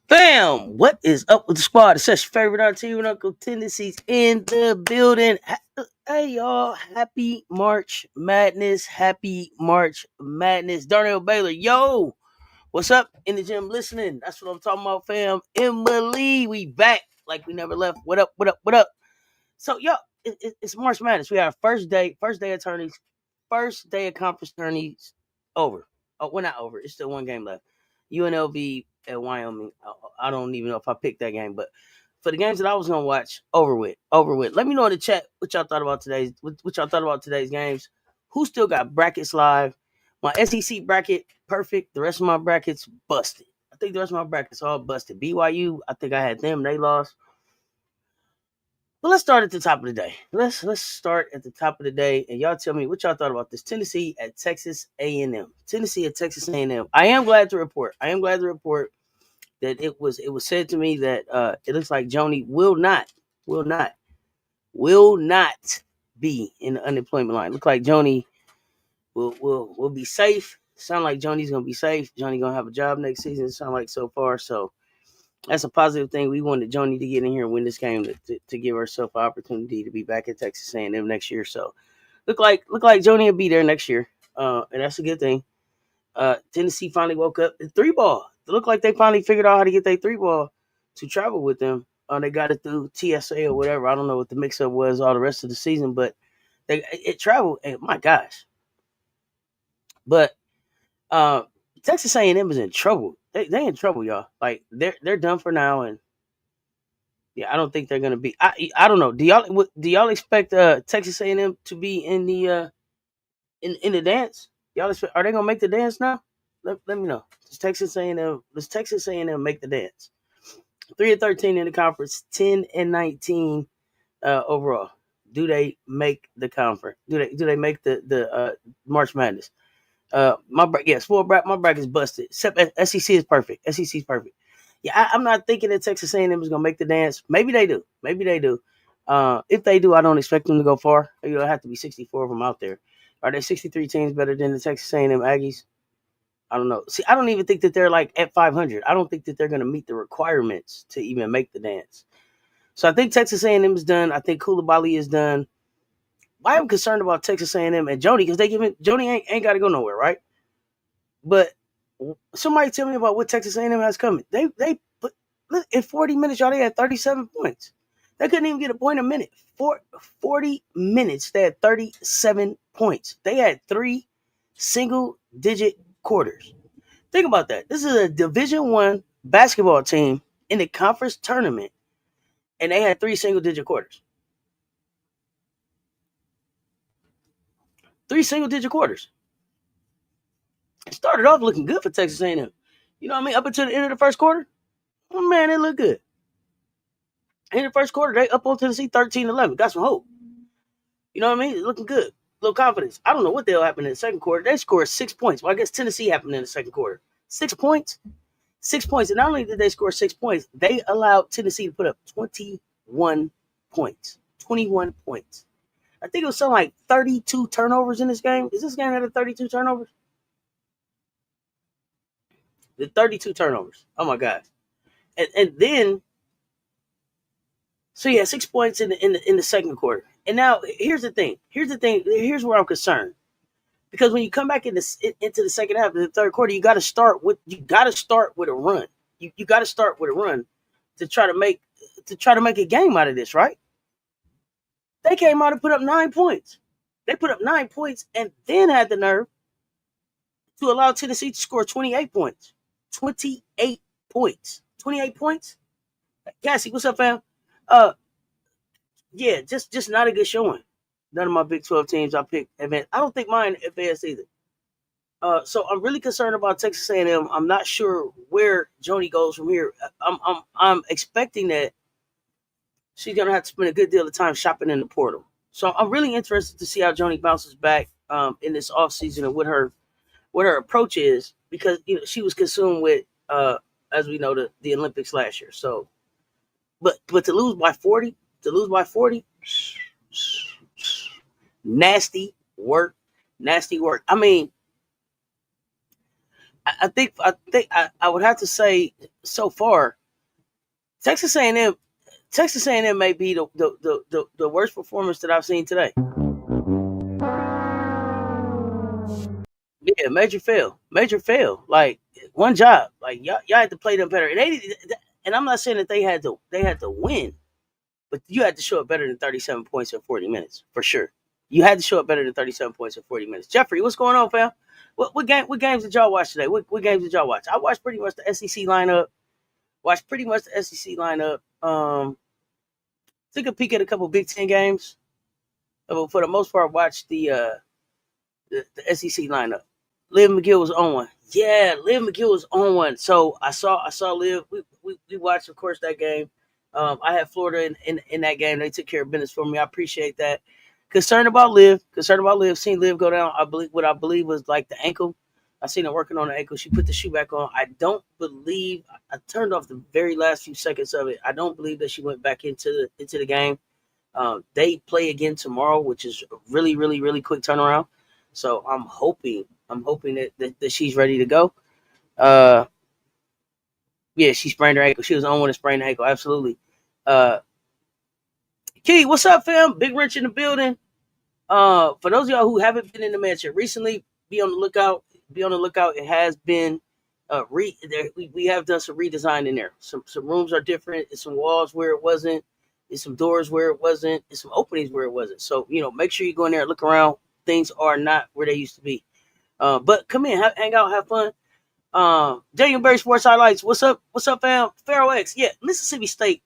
Bam! What is up with the squad? It's your favorite auntie and Uncle Tendencies in the building. Hey y'all, happy March Madness. Happy March Madness. Darnell Baylor, yo! What's up in the gym listening? That's what I'm talking about, fam. Emily, we back like we never left. What up, what up, what up? So, yo, it's March Madness. We have first day of tourneys, first day of conference tourneys over. Oh, we're not over. It's still one game left. UNLV at Wyoming. I don't even know if I picked that game, but for the games that I was gonna watch, over with. Let me know in the chat what y'all thought about today's games. Who still got brackets live? My SEC bracket perfect. The rest of my brackets busted. I think the rest of my brackets all busted. BYU, I think I had them. They lost. Well, let's start at the top of the day. Let's start at the top of the day, and y'all tell me what y'all thought about this Tennessee at Texas A&M. Tennessee at Texas A&M. I am glad to report that it was said to me that it looks like Joni will not be in the unemployment line. Look like Joni will be safe. Sound like Joni's gonna be safe. Joni gonna have a job next season. Sound like so far. So that's a positive thing. We wanted Joni to get in here and win this game to give herself an opportunity to be back at Texas A&M next year. So look like Joni will be there next year, and that's a good thing. Tennessee finally woke up. The three ball. It looked like they finally figured out how to get their three ball to travel with them. They got it through TSA or whatever. I don't know what the mix up was all the rest of the season, but it traveled. And my gosh, but Texas A&M is in trouble. They in trouble, y'all. Like they're done for now, and yeah, I don't think they're gonna be. I don't know. Do y'all expect Texas A&M to be in the in the dance? Are they gonna make the dance now? Let me know. Does Texas A&M make the dance? 3-13 in the conference, 10-19 overall. Do they make the conference? Do they make the March Madness? My bracket's busted. Except SEC is perfect. SEC is perfect. Yeah, I'm not thinking that Texas A&M is gonna make the dance. Maybe they do. If they do, I don't expect them to go far. It'll have to be 64 of them out there. Are there 63 teams better than the Texas A&M Aggies? I don't know. See, I don't even think that they're like at 500. I don't think that they're gonna meet the requirements to even make the dance. So I think Texas A&M is done. I think Koulibaly is done. Why I'm concerned about Texas A&M and Joni, because Joni ain't got to go nowhere, right? But somebody tell me about what Texas A&M has coming. They put in 40 minutes, y'all. They had 37 points. They couldn't even get a point a minute. 40 minutes, they had 37 points. They had 3 single-digit quarters. Think about that. This is a Division I basketball team in the conference tournament, and they had 3 single-digit quarters. 3 single-digit quarters. It started off looking good for Texas A&M. You know what I mean? Up until the end of the first quarter, oh man, it looked good. In the first quarter, they up on Tennessee 13-11. Got some hope. You know what I mean? It's looking good. Little confidence. I don't know what the hell happened in the second quarter. They scored 6 points. Well, I guess Tennessee happened in the second quarter. 6 points? 6 points. And not only did they score 6 points, they allowed Tennessee to put up 21 points. 21 points. I think it was something like 32 turnovers in this game. Is this game had 32 turnovers? The 32 turnovers. Oh my God. And then so yeah, 6 points in the second quarter. And now here's the thing. Here's where I'm concerned. Because when you come back into the second half of the third quarter, you got to start with a run. You got to start with a run to try to make a game out of this, right? They came out and put up 9 points. They put up 9 points and then had the nerve to allow Tennessee to score 28 points. 28 points. 28 points. Cassie, what's up, fam? Yeah, just not a good showing. None of my Big 12 teams I picked advanced. I don't think mine advanced either. So I'm really concerned about Texas A&M. I'm not sure where Joni goes from here. I'm expecting that she's gonna have to spend a good deal of time shopping in the portal. So I'm really interested to see how Joni bounces back in this offseason and what her approach is, because she was consumed with as we know the Olympics last year. So but to lose by 40, nasty work. I mean, I think I would have to say so far, Texas A&M may be the worst performance that I've seen today. Yeah, major fail. Like one job, like y'all had to play them better, and I'm not saying that they had to win, but you had to show up better than 37 points in 40 minutes for sure. You had to show up better than 37 points in 40 minutes. Jeffrey, what's going on, fam? What games did y'all watch today? What games did y'all watch? I watched pretty much the SEC lineup. Took a peek at a couple Big Ten games. But for the most part, watched the SEC lineup. Liv McGill was on one. Yeah, Liv McGill was on one. So I saw Liv. We watched, of course, that game. I had Florida in that game. They took care of business for me. I appreciate that. Concerned about Liv. Seen Liv go down. I believe was like the ankle. I seen her working on the ankle. She put the shoe back on. I don't believe I turned off the very last few seconds of it. I don't believe that she went back into the game. They play again tomorrow, which is a really, really, really quick turnaround. So I'm hoping that she's ready to go. Yeah, she sprained her ankle. She was on when to sprain her ankle. Absolutely. Key, what's up, fam? Big Wrench in the building. For those of y'all who haven't been in the mansion recently, be on the lookout. It has been we have done some redesign in there. Some rooms are different. It's some walls where it wasn't. It's some doors where it wasn't. It's some openings where it wasn't. So make sure you go in there and look around. Things are not where they used to be. But come in, hang out, have fun. Daniel Berry Sports Highlights. What's up, fam? Pharaoh X. Yeah, Mississippi State.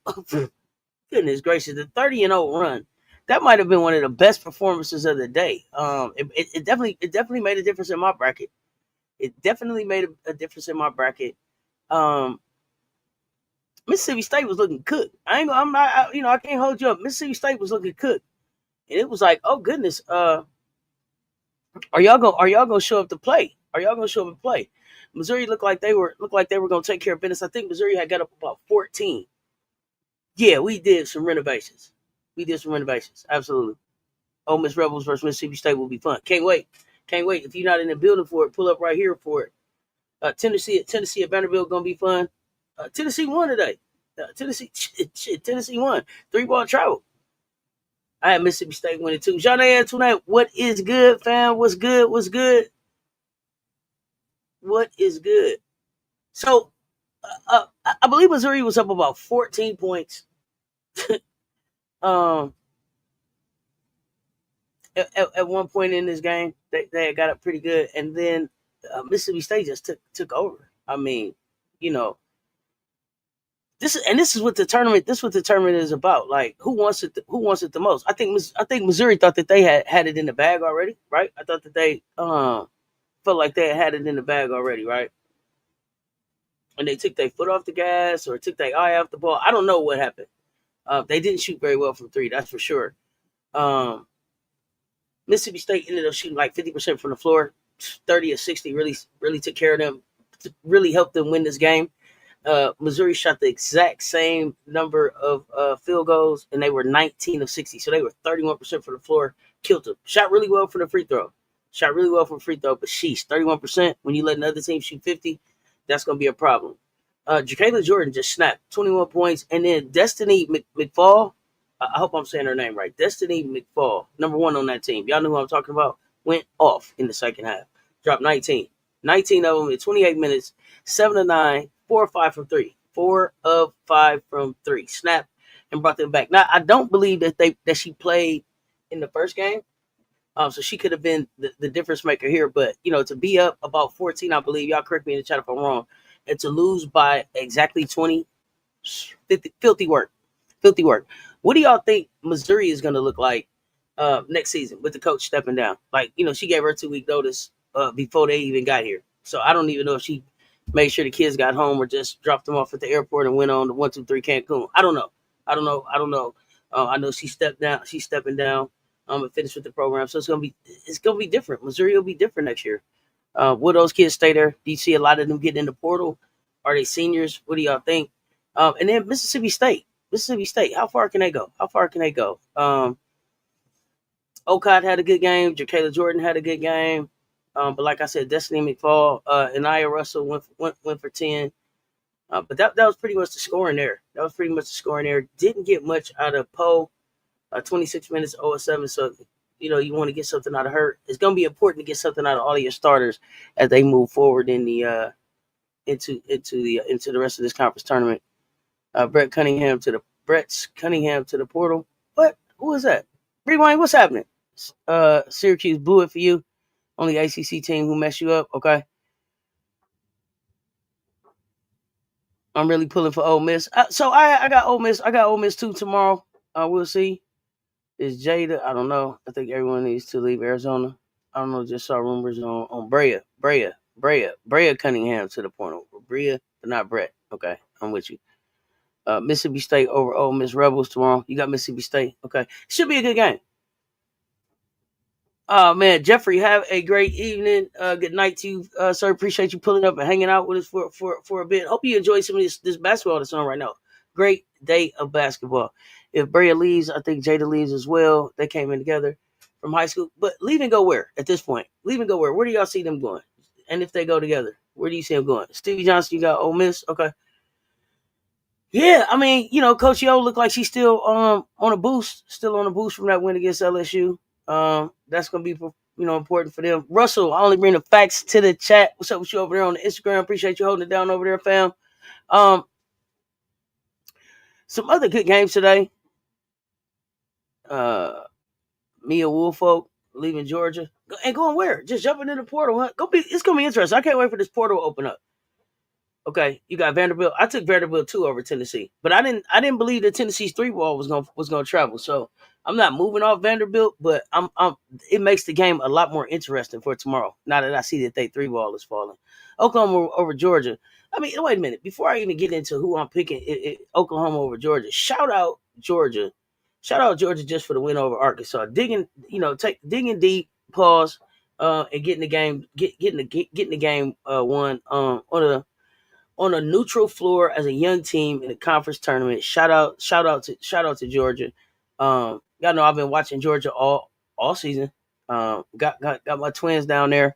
Goodness gracious, the 30-0 run. That might have been one of the best performances of the day. It definitely made a difference in my bracket. Mississippi State was looking cooked. I can't hold you up. Mississippi State was looking cooked, and it was like, oh goodness, are y'all gonna show up to play? Missouri looked like they were gonna take care of business. I think Missouri had got up about 14. Yeah, we did some renovations. Absolutely. Ole Miss Rebels versus Mississippi State will be fun. Can't wait. If you're not in the building for it, pull up right here for it. Tennessee at Vanderbilt gonna be fun. Tennessee won today. Tennessee won. 3-ball travel. I had Mississippi State winning too. Jean Antoinette, what is good, fam? What's good? So, I believe Missouri was up about 14 points. At one point in this game, they had got up pretty good, and then Mississippi State just took over. I mean, this is what the tournament. This is what the tournament is about. Like, who wants it the most? I think Missouri thought that they had it in the bag already, right? I thought that they felt like they had it in the bag already, right? And they took their foot off the gas or took their eye off the ball. I don't know what happened. They didn't shoot very well from three, that's for sure. Mississippi State ended up shooting like 50% from the floor, 30 or 60. Really took care of them. Really helped them win this game. Missouri shot the exact same number of field goals, and they were 19 of 60. So they were 31% from the floor. Killed them. Shot really well from the free throw. But sheesh, 31%. When you let another team shoot 50, that's going to be a problem. Jacayla Jordan just snapped 21 points. And then Destiny McFall, I hope I'm saying her name right. Destiny McFall, number one on that team. Y'all know who I'm talking about? Went off in the second half. Dropped 19. 19 of them in 28 minutes, 7 of 9, 4 of 5 from 3. 4 of 5 from 3. Snap and brought them back. Now, I don't believe that she played in the first game. So she could have been the difference maker here. But, to be up about 14, I believe, y'all correct me in the chat if I'm wrong, and to lose by exactly 20, filthy work. Filthy work. What do y'all think Missouri is going to look like next season with the coach stepping down? Like, she gave her 2-week notice before they even got here. So I don't even know if she made sure the kids got home or just dropped them off at the airport and went on the 1-2-3 Cancun. I don't know. I know she stepped down. She's stepping down. And finish with the program. So it's gonna be different. Missouri will be different next year. Will those kids stay there? Do you see a lot of them getting in the portal? Are they seniors? What do y'all think? And then Mississippi State. How far can they go? Okad had a good game. Jacayla Jordan had a good game. But like I said, Destiny McFall and Aya Russell went for 10. But that was pretty much the scoring there. Didn't get much out of Poe. 26 minutes, 0-7. So, you want to get something out of her. It's going to be important to get something out of all of your starters as they move forward in the into the rest of this conference tournament. Brett's Cunningham to the portal. What? Who is that? Rewind. What's happening? Syracuse blew it for you. Only ACC team who messed you up. Okay. I'm really pulling for Ole Miss. So I got Ole Miss. I got Ole Miss too tomorrow. We'll see. Is Jada? I don't know. I think everyone needs to leave Arizona. I don't know. Just saw rumors on Brea Cunningham to the portal. Brea, but not Brett. Okay, I'm with you. Mississippi State over Ole Miss Rebels tomorrow. You got Mississippi State. Okay, should be a good game. Oh man, Jeffrey, have a great evening. Good night to you, sir. Appreciate you pulling up and hanging out with us for a bit. Hope you enjoy some of this basketball that's on right now. Great day of basketball. If Brea leaves, I think Jada leaves as well. They came in together from high school. But leave and go where at this point? Leave and go where? Where do y'all see them going? And if they go together, where do you see them going? Stevie Johnson, you got Ole Miss. Okay. Yeah, I mean, Coach Yo looked like she's still on a boost, from that win against LSU. That's gonna be important for them. Russell, I only bring the facts to the chat. What's up with you over there on the Instagram? Appreciate you holding it down over there, fam. Some other good games today. Mia Woolfolk leaving Georgia and going where? Just jumping in the portal. Huh? It's gonna be interesting. I can't wait for this portal to open up. Okay, you got Vanderbilt. I took Vanderbilt 2 over Tennessee, but I didn't believe that Tennessee's 3 ball was gonna travel. So I'm not moving off Vanderbilt, but it makes the game a lot more interesting for tomorrow. Now that I see that they 3 ball is falling. Oklahoma over Georgia. I mean, wait a minute. Before I even get into who I'm picking, Oklahoma over Georgia. Shout out Georgia just for the win over Arkansas. Digging deep. Pause. And getting the game won on a neutral floor as a young team in the conference tournament. Shout out to Georgia. Y'all know I've been watching Georgia all season. Got my twins down there,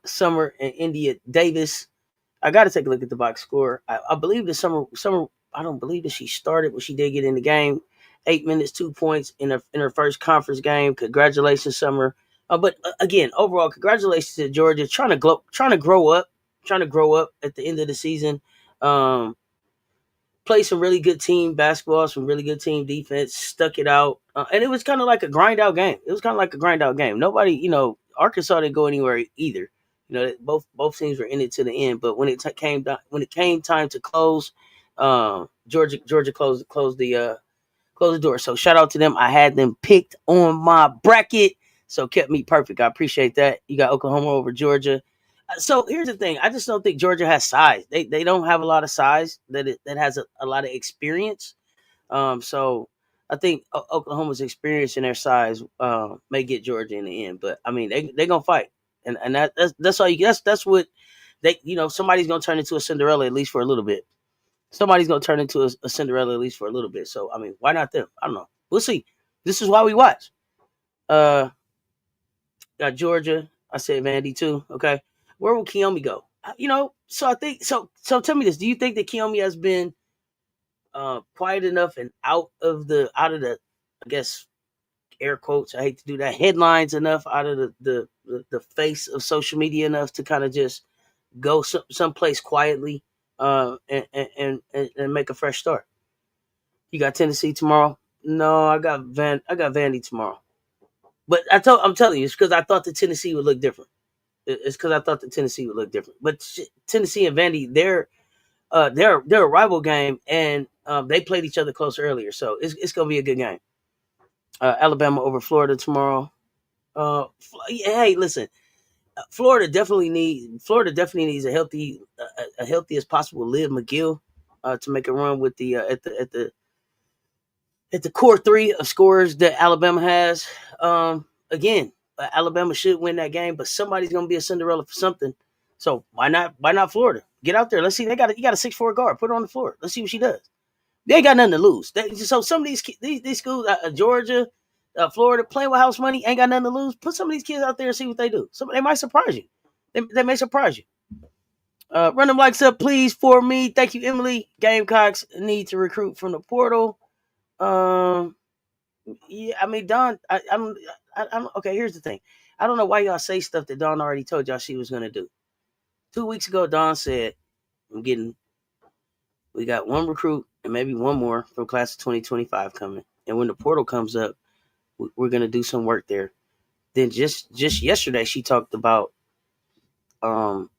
Summer and India Davis. I got to take a look at the box score. I believe that Summer. I don't believe that she started, but she did get in the game. 8 minutes, 2 points in her first conference game. Congratulations, Summer. But again, overall, congratulations to Georgia trying to grow up at the end of the season. Play some really good team basketball, some really good team defense, stuck it out. And it was kind of like a grind out game. Nobody, Arkansas didn't go anywhere either. Both teams were in it to the end. But when it came time to close, Georgia closed the door. So shout out to them. I had them picked on my bracket, so kept me perfect. I appreciate that. You got Oklahoma over Georgia. So here's the thing. I just don't think Georgia has size. They don't have a lot of size that has a lot of experience. So I think Oklahoma's experience and their size may get Georgia in the end. But I mean, they're gonna fight, and that's all you. That's what they. Somebody's gonna turn into a Cinderella at least for a little bit. Somebody's gonna turn into a Cinderella at least for a little bit. So I mean, why not them? I don't know. We'll see. This is why we watch. Got Georgia. I said Vandy too. Okay. Where will Kiyomi go? So I think so. So tell me this: do you think that Kiyomi has been quiet enough and out of the I guess air quotes, I hate to do that, headlines enough, out of the face of social media enough to kind of just go someplace quietly and make a fresh start? You got Tennessee tomorrow? No, I got Vandy tomorrow. But I'm telling you, it's because I thought the Tennessee would look different. It's because I thought the Tennessee would look different. But Tennessee and Vandy, they're a rival game, and they played each other close earlier, so it's gonna be a good game. Alabama over Florida tomorrow. Hey, listen, Florida definitely needs a healthy as possible Liv McGill to make a run with the at the core three of scorers that Alabama has. Again, Alabama should win that game, but somebody's gonna be a Cinderella for something. So why not Florida? Get out there. Let's see. You got a 6'4" guard. Put her on the floor. Let's see what she does. They ain't got nothing to lose. So some of these schools, Georgia, Florida, playing with house money, ain't got nothing to lose. Put some of these kids out there and see what they do. They might surprise you. They may surprise you. Run them likes up, please, for me. Thank you, Emily. Gamecocks need to recruit from the portal. Um, yeah, I mean, Dawn. I'm okay. Here's the thing. I don't know why y'all say stuff that Dawn already told y'all she was gonna do. 2 weeks ago, Dawn said, we got one recruit and maybe one more from class of 2025 coming. And when the portal comes up, we're gonna do some work there. Then just yesterday, she talked about um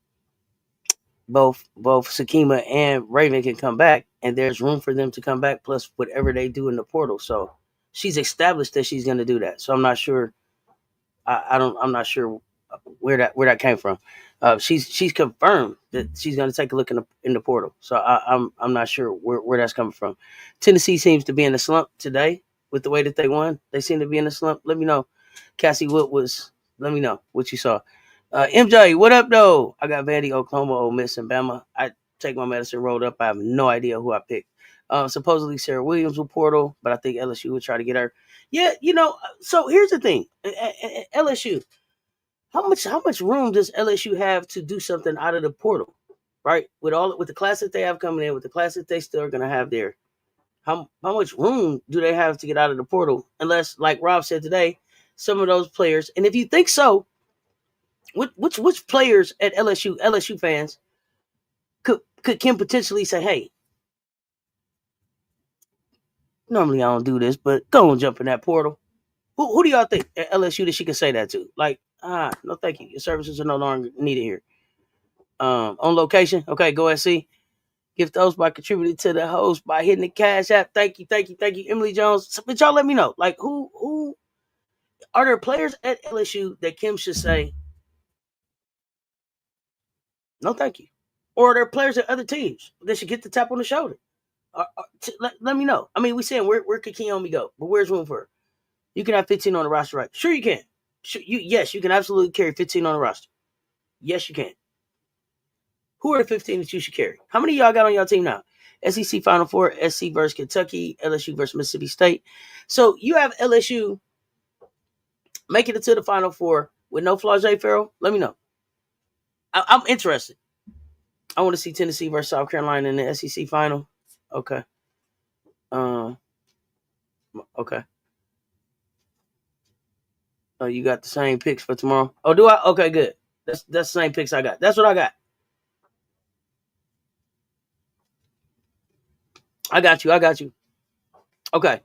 both Sakima and Raven can come back, and there's room for them to come back, plus whatever they do in the portal. So she's established that she's going to do that. So I'm not sure. I'm not sure where that came from. She's confirmed that she's going to take a look in the portal. So I'm not sure where that's coming from. Tennessee seems to be in a slump today with the way that they won. They seem to be in a slump. Let me know, Cassie. Let me know what you saw. MJ, what up, though? I got Vandy, Oklahoma, Ole Miss, and Bama. I take my medicine rolled up. I have no idea who I picked. Supposedly Sarah Williams will portal, but I think LSU will try to get her. Yeah, so here's the thing. LSU, how much room does LSU have to do something out of the portal? Right? With the class that they have coming in, with the class that they still are gonna have there, how much room do they have to get out of the portal? Unless, like Rob said today, some of those players, and if you think so, which players at LSU fans can potentially say, hey, normally I don't do this, but go and jump in that portal. Who do y'all think at LSU that she can say that to? Like, no, thank you. Your services are no longer needed here. On location, okay, go and see. Gift the host by contributing to the host by hitting the cash app. Thank you, Emily Jones. But y'all let me know. Like, who are there players at LSU that Kim should say, no, thank you? Or are there players at other teams that should get the tap on the shoulder? Let me know. I mean, we saying where could Kiyomi go, but where's room for her? You can have 15 on the roster, right? Sure, you can. Yes, you can absolutely carry 15 on the roster. Yes, you can. Who are the 15 that you should carry? How many of y'all got on your team now? SEC Final Four, SC versus Kentucky, LSU versus Mississippi State. So you have LSU making it to the Final Four with no Flau'jae Farrell. Let me know. I'm interested. I want to see Tennessee versus South Carolina in the SEC Final. Okay. Um. Okay. Oh, you got the same picks for tomorrow? Oh, do I? Okay, good. That's the same picks I got. That's what I got. I got you. Okay.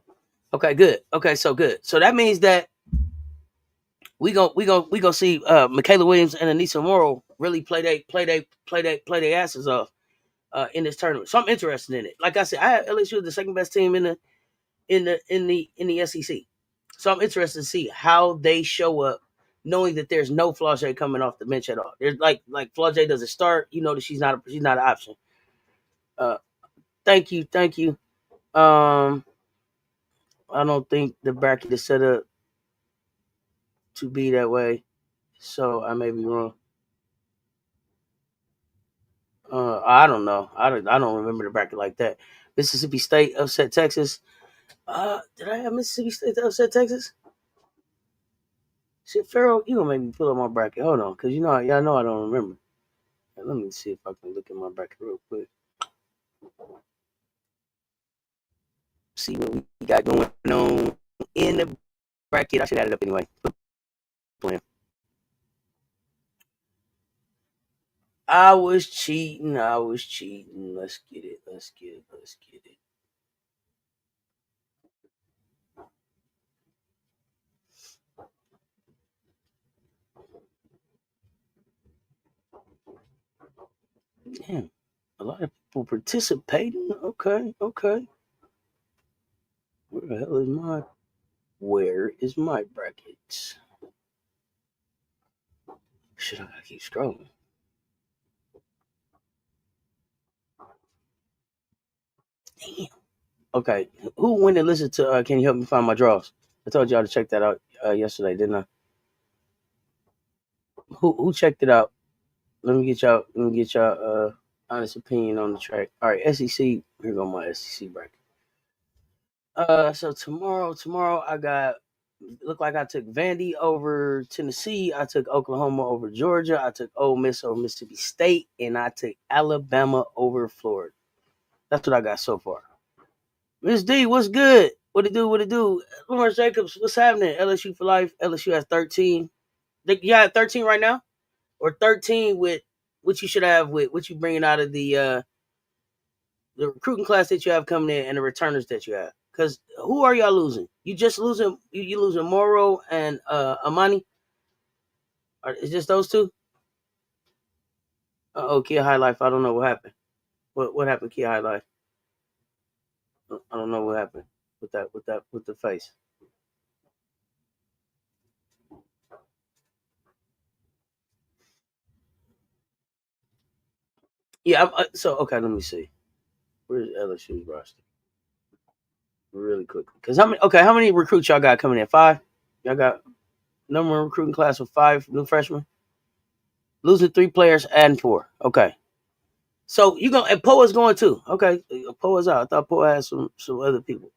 Okay, good. Okay, so good. So that means that we go see Michaela Williams and Anissa Morrow really play their asses off in this tournament. So I'm interested in it. Like I said, I have LSU the second best team in the SEC. So I'm interested to see how they show up, knowing that there's no Flau'jae coming off the bench at all. There's like Flau'jae doesn't start. You know that she's not an option. Uh, thank you. I don't think the bracket is set up to be that way, so I may be wrong. I don't know. I don't remember the bracket like that. Mississippi State upset Texas. Did I have Mississippi State to upset Texas? Shit, Farrell, you gonna make me pull up my bracket? Hold on, cause y'all know I don't remember. Let me see if I can look at my bracket real quick. See what we got going on in the bracket. I should add it up anyway. I was cheating. Let's get it. Damn, a lot of people participating. Okay. Where the hell is my? Where is my bracket? Shit, I gotta keep scrolling. Damn. Okay, who went and listened to? Can you help me find my draws? I told y'all to check that out yesterday, didn't I? Who checked it out? Let me get y'all. Honest opinion on the track. All right, SEC. Here go my SEC bracket. So tomorrow I got. Look like I took Vandy over Tennessee. I took Oklahoma over Georgia. I took Ole Miss over Mississippi State, and I took Alabama over Florida. That's what I got so far. Miss D, what's good? What it do? Lawrence Jacobs, what's happening? LSU for life. LSU has 13. You have 13 right now? Or 13 with what you should have with what you bringing out of the recruiting class that you have coming in and the returners that you have. Because who are y'all losing? You just losing you losing Morrow and Amani? Is just those two? Kia High Life. I don't know what happened. What happened, Kia High Life? I don't know what happened with the face. Yeah. So okay, let me see. Where's LSU's roster? Really quickly, because how many recruits y'all got coming in? 5. Y'all got number one recruiting class with 5 new freshmen. Losing 3 players, adding 4. Okay. So you going and Poa's going too. Okay, Poa's out. I thought Poa had some other people.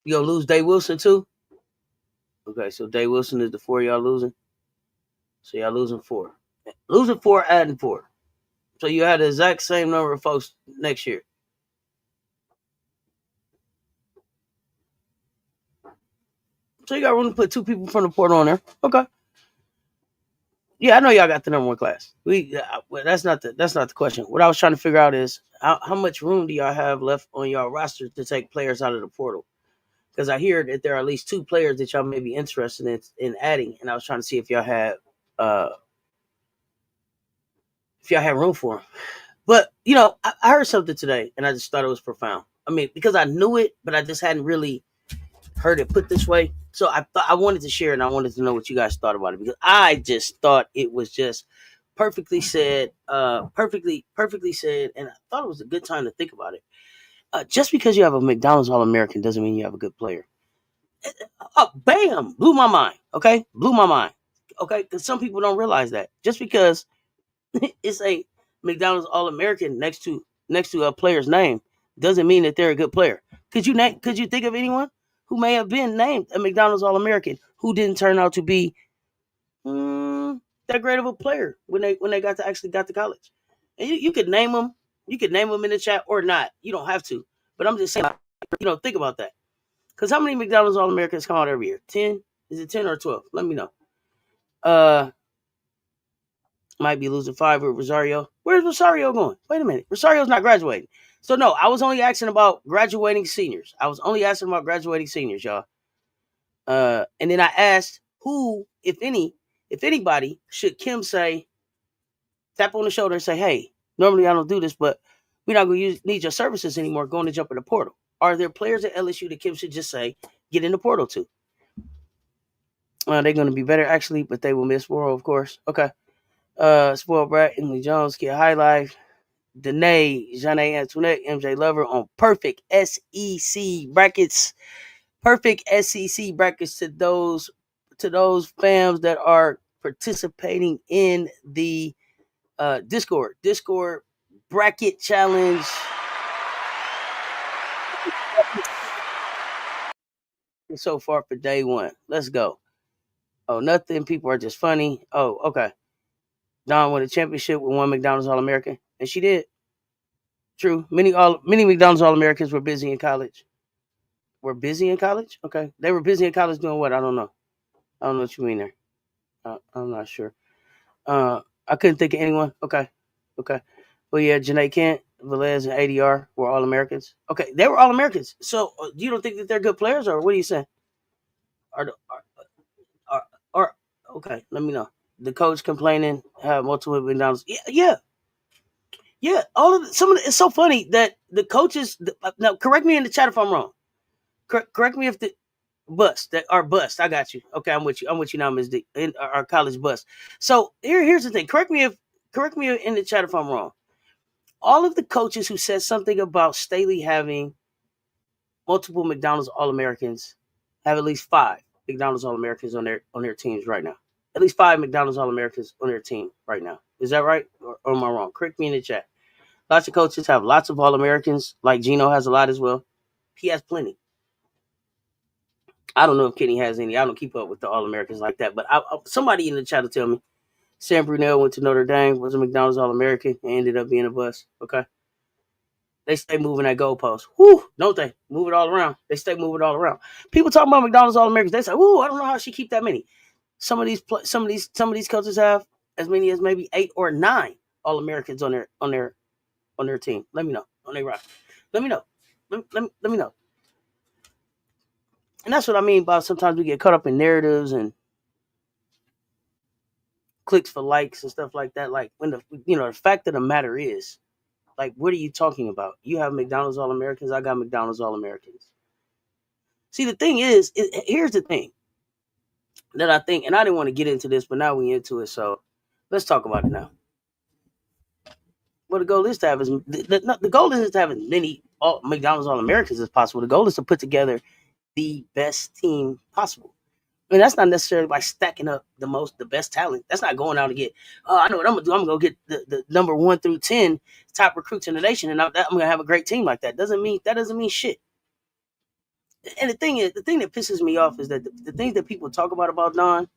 You gonna lose Day Wilson too? Okay, so Day Wilson is the 4 y'all losing. So y'all losing 4. Losing 4, adding 4. So you had the exact same number of folks next year. So you got room to put 2 people from the portal on there. Okay. Yeah, I know y'all got the number 1 class. Well, that's not the question. What I was trying to figure out is how much room do y'all have left on y'all roster to take players out of the portal? Because I hear that there are at least 2 players that y'all may be interested in adding, and I was trying to see uh if y'all had room for them. But I heard something today, and I just thought it was profound. I mean, because I knew it, but I just hadn't really heard it put this way. So I wanted to share, and I wanted to know what you guys thought about it, because I just thought it was just perfectly said, perfectly said, and I thought it was a good time to think about it. Just because you have a McDonald's All American doesn't mean you have a good player. Bam, blew my mind. Okay, blew my mind. Okay, because some people don't realize that just because it's a McDonald's All American next to a player's name doesn't mean that they're a good player. Could you think of anyone who may have been named a McDonald's All American who didn't turn out to be that great of a player when they got to college? And you could name them. You could name them in the chat or not. You don't have to. But I'm just saying, think about that. Because how many McDonald's All Americans come out every year? 10? Is it 10 or 12? Let me know. Uh, Might be losing 5 with Rosario. Where's Rosario going? Wait a minute. Rosario's not graduating. So no, I was only asking about graduating seniors. Y'all. And then I asked who, if anybody, should Kim say, tap on the shoulder and say, hey, normally I don't do this, but we're not going to need your services anymore. Going to jump in the portal. Are there players at LSU that Kim should just say, get in the portal to? They're going to be better actually, but they will miss World, of course. Okay. Spoiled Brat, Emily Jones, Kid High Life, Danae, Jeanne Antoinette, MJ Lover on perfect SEC brackets. Perfect SEC brackets to those fams that are participating in the Discord bracket challenge. So far for day one. Let's go. Oh, nothing. People are just funny. Oh, okay. Dawn won a championship with one McDonald's All American, and she did. True. Many McDonald's All Americans were busy in college. Were busy in college? Okay. They were busy in college doing what? I don't know. I don't know what you mean there. I'm not sure. I couldn't think of anyone. Okay. Okay. Well, yeah, Janae Kent, Velez, and ADR were All Americans. Okay, they were All Americans. So you don't think that they're good players, or what are you saying? Are okay? Let me know. The coach complaining, have multiple McDonald's. Yeah. All of some of it's so funny that the coaches. Now, correct me in the chat if I'm wrong. Correct me if the bust that our bust. I got you. Okay, I'm with you. I'm with you now, Ms. D. In our college bust. So here's the thing. Correct me in the chat if I'm wrong. All of the coaches who said something about Staley having multiple McDonald's All-Americans have at least 5 McDonald's All-Americans on their teams right now. At least 5 McDonald's All-Americans on their team right now. Is that right? Or am I wrong? Correct me in the chat. Lots of coaches have lots of All-Americans, like Gino has a lot as well. He has plenty. I don't know if Kenny has any. I don't keep up with the All-Americans like that. But somebody in the chat will tell me. Sam Brunell went to Notre Dame, was a McDonald's All-American, and ended up being a bust. Okay. They stay moving that goalpost. Whoo, don't they? Move it all around. They stay moving it all around. People talking about McDonald's All-Americans. They say, "Whoo, I don't know how she keep that many." Some of these coaches have as many as maybe 8 or 9 All-Americans on their team. Let me know on their roster. Let me know. Let me know. And that's what I mean by sometimes we get caught up in narratives and clicks for likes and stuff like that. Like when the fact of the matter is, like, what are you talking about? You have McDonald's All-Americans. I got McDonald's All-Americans. See, the thing is, here's the thing that I think, and I didn't want to get into this, but now we're into it, so let's talk about it now. What the goal is to have is the goal isn't to have as many McDonald's All-Americans as possible. The goal is to put together the best team possible. I mean, that's not necessarily by stacking up the best talent. That's not going out to get, I know what I'm going to do. I'm going to go get the number 1 through 10 top recruits in the nation, and I'm going to have a great team like that. That doesn't mean shit. And the thing that pisses me off is that the things that people talk about Dawn,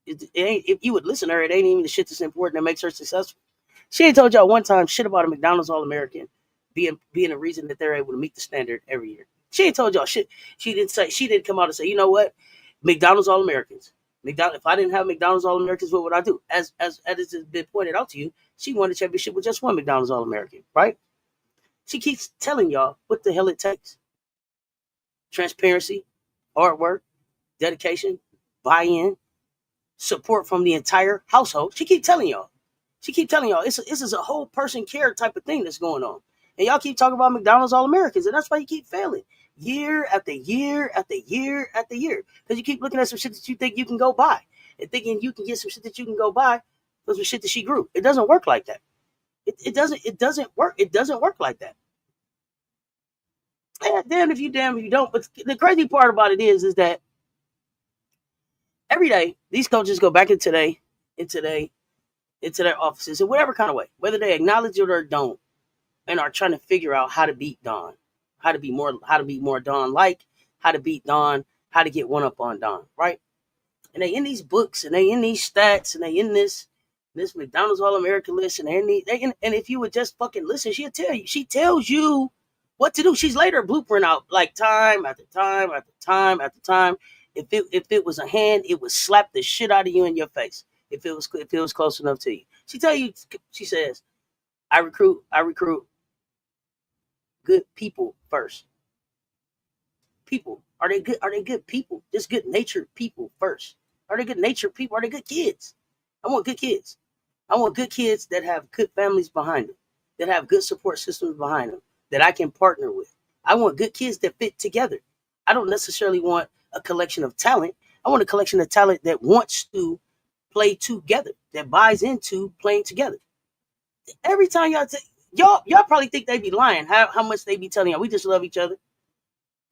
if you would listen to her, it ain't even the shit that's important that makes her successful. She ain't told y'all one time shit about a McDonald's All-American being a reason that they're able to meet the standard every year. She ain't told y'all shit. She didn't come out and say, you know what? McDonald's All-Americans. If I didn't have McDonald's All-Americans, what would I do? As has been pointed out to you, she won the championship with just one McDonald's All-American, right? She keeps telling y'all what the hell it takes. Transparency, hard work, dedication, buy-in, support from the entire household. She keep telling y'all. This is a whole person care type of thing that's going on. And y'all keep talking about McDonald's All-Americans, and that's why you keep failing. Year after year after year after year. Because you keep looking at some shit that you think you can go buy. And thinking you can get some shit that you can go buy for some shit that she grew. It doesn't work like that. It doesn't work. It doesn't work like that. Yeah, damn if you don't. But the crazy part about it is that every day these coaches go back into their offices in whatever kind of way, whether they acknowledge it or don't, and are trying to figure out how to beat Dawn, how to be more Dawn-like, how to beat Dawn, how to get one up on Dawn, right? And they in these books, and they in these stats, and they in this McDonald's All-American list, and and if you would just fucking listen, she'll tell you. She tells you what to do. She's laid her blueprint out like time after time after time after time. If it was a hand, it would slap the shit out of you in your face. If it was close enough to you. She says, I recruit good people first. People. Are they good people? Just good natured people first. Are they good natured people? Are they good kids? I want good kids. I want good kids that have good families behind them, that have good support systems behind them, that I can partner with. I want good kids that fit together. I don't necessarily want a collection of talent. I want a collection of talent that wants to play together, that buys into playing together. Every time y'all probably think they be lying. How much they be telling y'all we just love each other,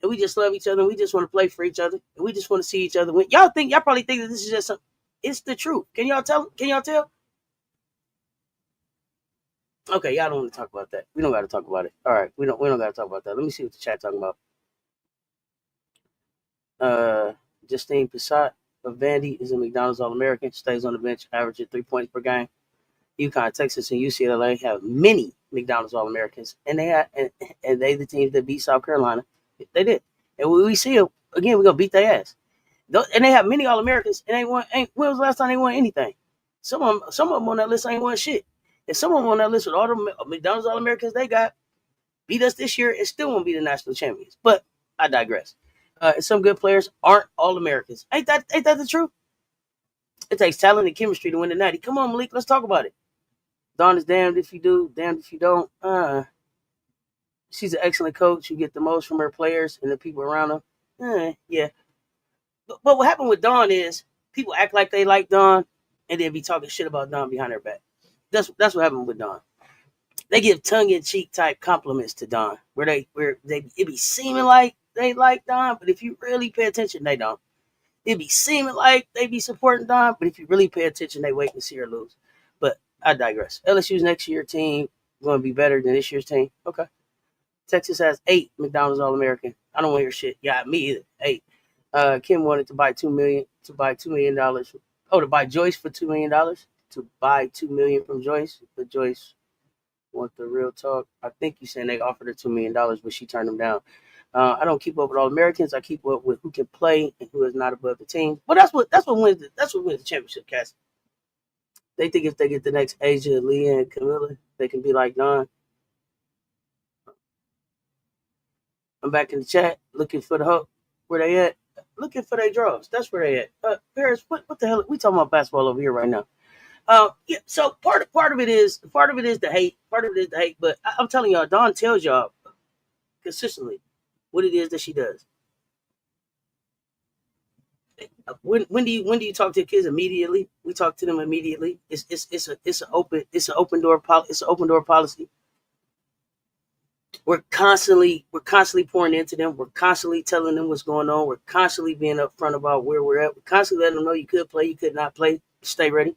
and we just love each other, and we just want to play for each other, and we just want to see each other win. Y'all probably think that this is just something. It's the truth. Can y'all tell? Can y'all tell? Okay, y'all don't want to talk about that. We don't got to talk about it. All right, we don't got to talk about that. Let me see what the chat talking about. Uh, Justine Pissat of Vandy is a McDonald's All-American. Stays on the bench, averaging 3 points per game. UConn, Texas, and UCLA have many McDonald's All-Americans, and they the teams that beat South Carolina. They did, and we see them again. We're gonna beat their ass. And they have many All-Americans, and they won. When was the last time they won anything? Some of them on that list ain't won shit. And some of them on that list with all the McDonald's All-Americans they got beat us this year and still won't be the national champions. But I digress. Some good players aren't All-Americans. Ain't that the truth? It takes talent and chemistry to win the natty. Come on, Malik, let's talk about it. Dawn is damned if you do, damned if you don't. She's an excellent coach. You get the most from her players and the people around them. Yeah. But what happened with Dawn is people act like they like Dawn and then be talking shit about Dawn behind her back. That's what happened with Dawn. They give tongue-in-cheek type compliments to Dawn, where it be seeming like they like Dawn, but if you really pay attention, they don't. It be seeming like they be supporting Dawn, but if you really pay attention, they wait to see her lose. But I digress. LSU's next year team going to be better than this year's team. Okay. Texas has 8 McDonald's All-American. I don't want to hear shit. Yeah, me either. 8. Kim wanted to buy $2 million. To buy $2 million. To buy Joyce for $2 million. To buy $2 million from Joyce, but Joyce want the real talk. I think you saying they offered her $2 million, but she turned them down. I don't keep up with all Americans. I keep up with who can play and who is not above the team. But that's what wins the championship, Cass. They think if they get the next Asia, Leah, and Camilla, they can be like Don. I'm back in the chat looking for the hope. Where they at? Looking for their draws. That's where they at. Paris, what the hell? We talking about basketball over here right now. Yeah. So part of it is the hate. Part of it is the hate. But I'm telling y'all, Dawn tells y'all consistently what it is that she does. When do you talk to kids immediately? We talk to them immediately. It's an open door policy. We're constantly pouring into them. We're constantly telling them what's going on. We're constantly being upfront about where we're at. We're constantly letting them know you could play, you could not play. Stay ready.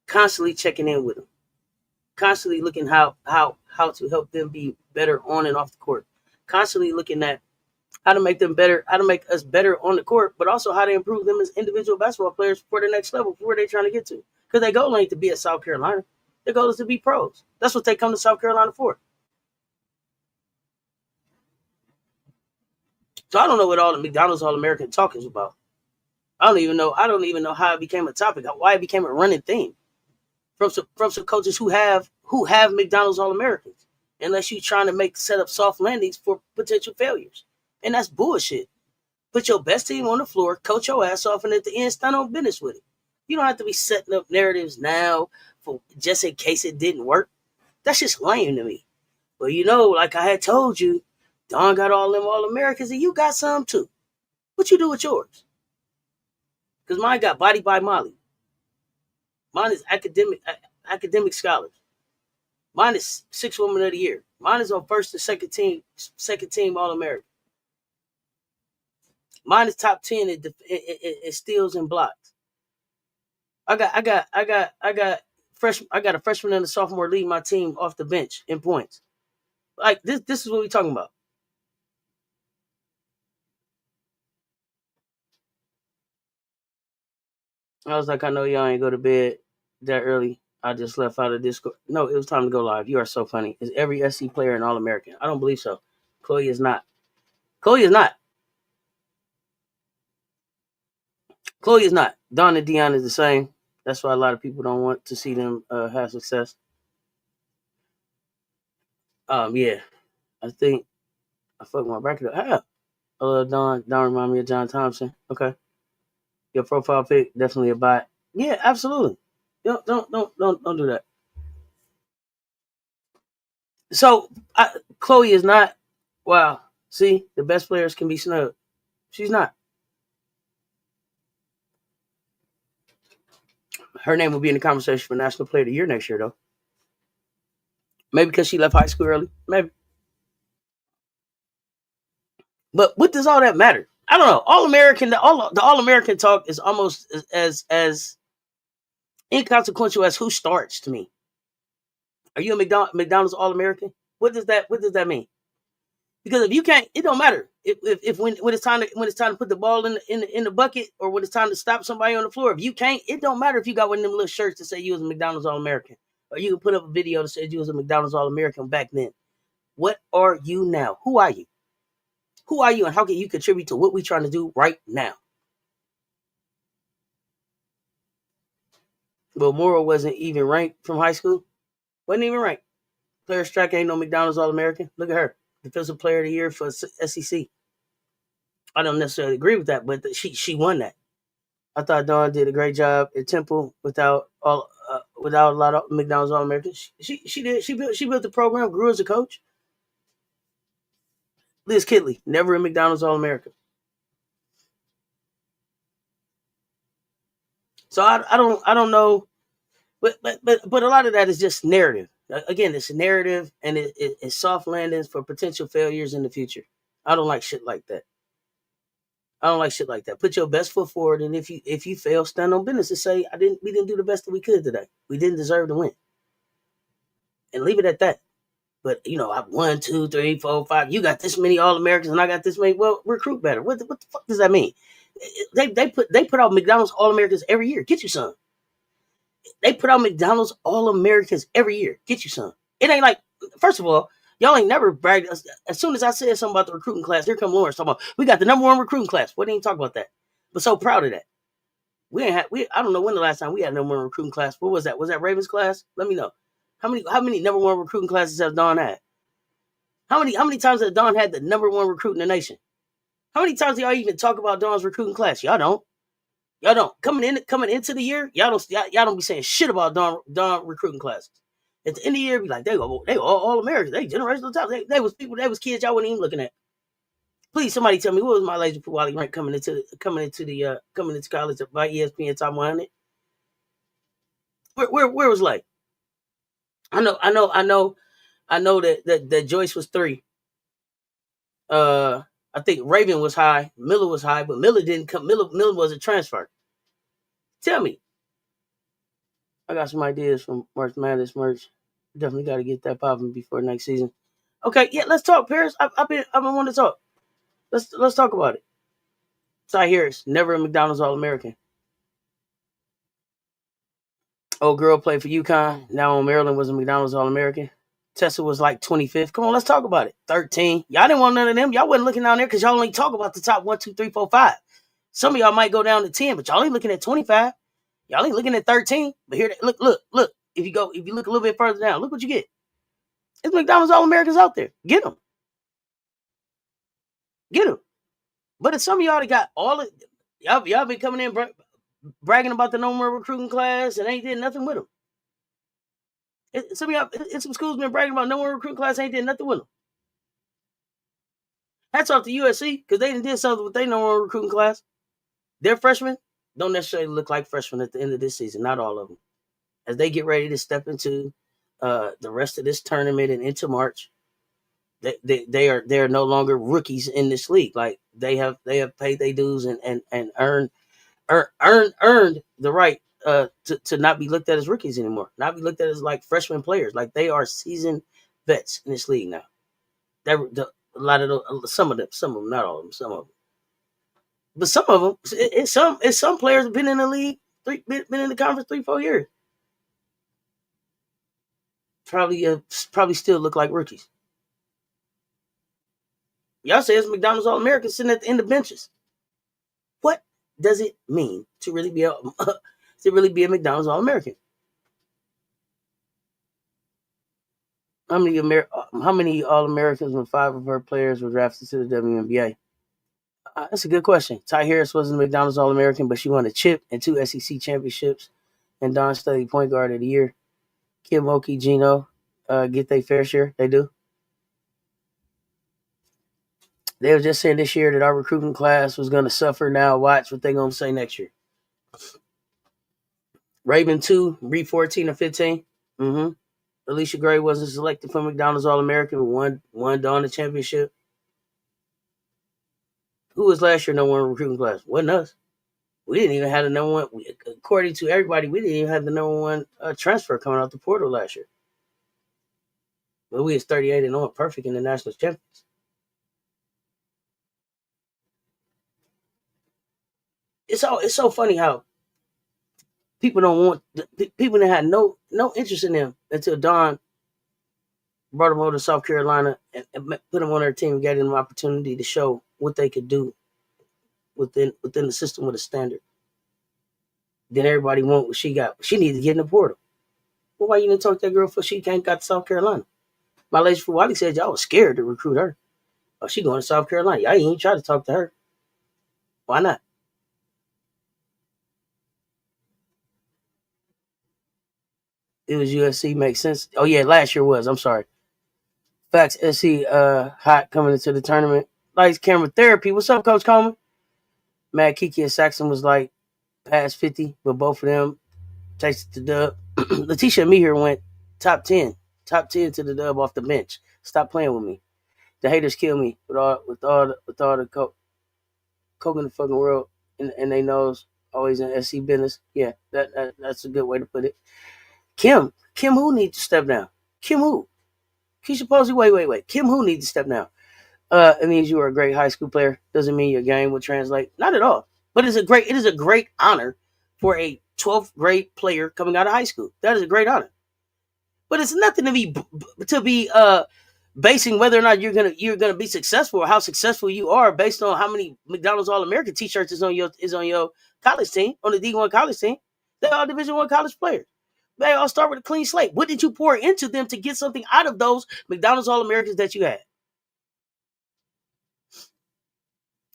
Constantly checking in with them. Constantly looking how to help them be better on and off the court. Constantly looking at how to make them better, how to make us better on the court, but also how to improve them as individual basketball players for the next level, for where they're trying to get to. Because their goal ain't to be at South Carolina. Their goal is to be pros. That's what they come to South Carolina for. So I don't know what all the McDonald's All-American talk is about. I don't even know how it became a topic, why it became a running theme from some coaches who have McDonald's All-Americans, unless you're trying to set up soft landings for potential failures. And that's bullshit. Put your best team on the floor, coach your ass off, and at the end, stand on business with it. You don't have to be setting up narratives now for just in case it didn't work. That's just lame to me. But like I had told you, Don got all them All-Americans, and you got some too. What you do with yours? Because mine got body by Molly. Mine is academic scholars. Mine is 6 Women of the Year. Mine is on first and second team All-American. Mine is top 10 in steals and blocks. I got a freshman and a sophomore leading my team off the bench in points. Like this is what we're talking about. I was like, I know y'all ain't go to bed that early. I just left out of Discord. No, it was time to go live. You are so funny. Is every SC player an All-American? I don't believe so. Chloe is not. Chloe is not. Dawn and Dion is the same. That's why a lot of people don't want to see them have success. Yeah. I think I fucked my bracket up. I love Dawn. Dawn remind me of John Thompson. Okay. Your profile pic, definitely a bot. Yeah, absolutely. Don't do that. So Chloe is not. Wow. See, the best players can be snubbed. She's not. Her name will be in the conversation for National Player of the Year next year, though. Maybe because she left high school early. Maybe. But what does all that matter? I don't know. All American, the All American talk is almost as inconsequential as who starts to me. Are you a McDonald's All American? What does that mean? Because if you can't, it don't matter. If when it's time to put the ball in the bucket, or when it's time to stop somebody on the floor, if you can't, it don't matter if you got one of them little shirts that say you was a McDonald's All American, or you can put up a video that says you was a McDonald's All American back then. What are you now? Who are you? Who are you, and how can you contribute to what we're trying to do right now? Well, Morrow wasn't even ranked from high school. Wasn't even ranked. Claire Strack ain't no McDonald's All American. Look at her, Defensive Player of the Year for SEC. I don't necessarily agree with that, but she won that. I thought Dawn did a great job at Temple without a lot of McDonald's All Americans. She did. She built the program, grew as a coach. Liz Kidley, never a McDonald's All American. So I don't know, but a lot of that is just narrative. Again, it's narrative, and it's soft landings for potential failures in the future. I don't like shit like that. Put your best foot forward, and if you fail, stand on business and say we didn't do the best that we could today. We didn't deserve to win, and leave it at that. But I 1, 2, 3, 4, 5. You got this many All Americans, and I got this many. Well, recruit better. What the fuck does that mean? They put out McDonald's All Americans every year. Get you some. They put out McDonald's All Americans every year. Get you some. It ain't like, first of all, y'all ain't never bragged. As soon as I said something about the recruiting class, here come Lawrence talking about we got the #1 recruiting class. We didn't even talk about that. But so proud of that. I don't know when the last time we had #1 recruiting class. What was that? Was that Ravens class? Let me know. How many #1 recruiting classes has Don had? How many times has Don had the #1 recruit in the nation? How many times do y'all even talk about Don's recruiting class? Y'all don't. Coming into the year, y'all don't be saying shit about Don recruiting classes. At the end of the year, be like, they all Americans, they generational talent. They was kids y'all wasn't even looking at. Please, somebody tell me what was my Elijah Puwali rank coming into college by ESPN Top 100. Where was like? I know that Joyce was 3. I think Raven was high, Miller was high, but Miller didn't come. Miller wasn't transferred. Tell me. I got some ideas from March Madness merch. Definitely got to get that popping before next season. Okay, yeah, let's talk, Paris. I've been wanting to talk. Let's talk about it. Ty Harris, never a McDonald's All American. Old girl played for UConn. Now on Maryland, was a McDonald's All American. Tessa was like 25th. Come on, let's talk about it. 13. Y'all didn't want none of them. Y'all wasn't looking down there because y'all only talk about the top 1, 2, 3, 4, 5. Some of y'all might go down to 10, but y'all ain't looking at 25. Y'all ain't looking at 13. But here, look. If you look a little bit further down, look what you get. It's McDonald's All Americans out there. Get them. But if some of y'all that got all of y'all been coming in bragging about the #1 recruiting class and ain't did nothing with them. Some of y'all in some schools been bragging about #1 recruiting class, ain't did nothing with them. Hats off to USC because they did something with their #1 recruiting class. Their freshmen don't necessarily look like freshmen at the end of this season. Not all of them. As they get ready to step into the rest of this tournament and into March, they are no longer rookies in this league. Like they have paid their dues and earned the right to not be looked at as rookies anymore. Not be looked at as like freshman players. Like they are seasoned vets in this league now. Some of them, not all of them, some of them. But some of them, some players have been in the league, been in the conference 3-4 years. Probably still look like rookies. Y'all say it's McDonald's All American sitting at the end of benches. What does it mean to really be a McDonald's All American? How many All Americans when 5 of her players were drafted to the WNBA? That's a good question. Ty Harris wasn't a McDonald's All American, but she won a chip and 2 SEC championships. And Don Study Point Guard of the Year. Kim Oki, Gino, get their fair share. They do. They were just saying this year that our recruiting class was going to suffer. Now watch what they're going to say next year. Raven 2, Reed 14 or 15. Mm-hmm. Alicia Gray wasn't selected for McDonald's All-American, won Dawn the championship. Who was last year number one recruiting class? Wasn't us. We didn't even have the number one. According to everybody, we didn't even have the number one transfer coming out the portal last year. But we was 38 and 0, perfect in the national champions. It's so funny how people don't want people that had no interest in them until Don brought them over to South Carolina and put them on their team and gave them an opportunity to show what they could do within the system with a standard. Then everybody want what she got. She needs to get in the portal. Well, why you didn't talk to that girl before she got to South Carolina? My lady for Wiley said y'all was scared to recruit her. Oh, she going to South Carolina. Y'all ain't try to talk to her. Why not? It was USC. Makes sense. Oh yeah, last year was. I'm sorry. Facts. SC hot coming into the tournament. Lights, camera, therapy. What's up, Coach Coleman? Matt Kiki and Saxon was like past 50, but both of them tasted the dub. Letitia and me here went top 10 to the dub off the bench. Stop playing with me. The haters kill me with all the coke in the fucking world and they knows always in SC business. Yeah, that's a good way to put it. Kim who needs to step down? Kim who? Keisha Posey, wait. Kim who needs to step down? It means you are a great high school player. Doesn't mean your game will translate. Not at all. But it is a great honor for a 12th grade player coming out of high school. That is a great honor. But it's nothing to be basing whether or not you're gonna be successful or how successful you are based on how many McDonald's All-American t-shirts is on your college team, on the D1 college team. They're all Division I college players. They all start with a clean slate. What did you pour into them to get something out of those McDonald's All-Americans that you had?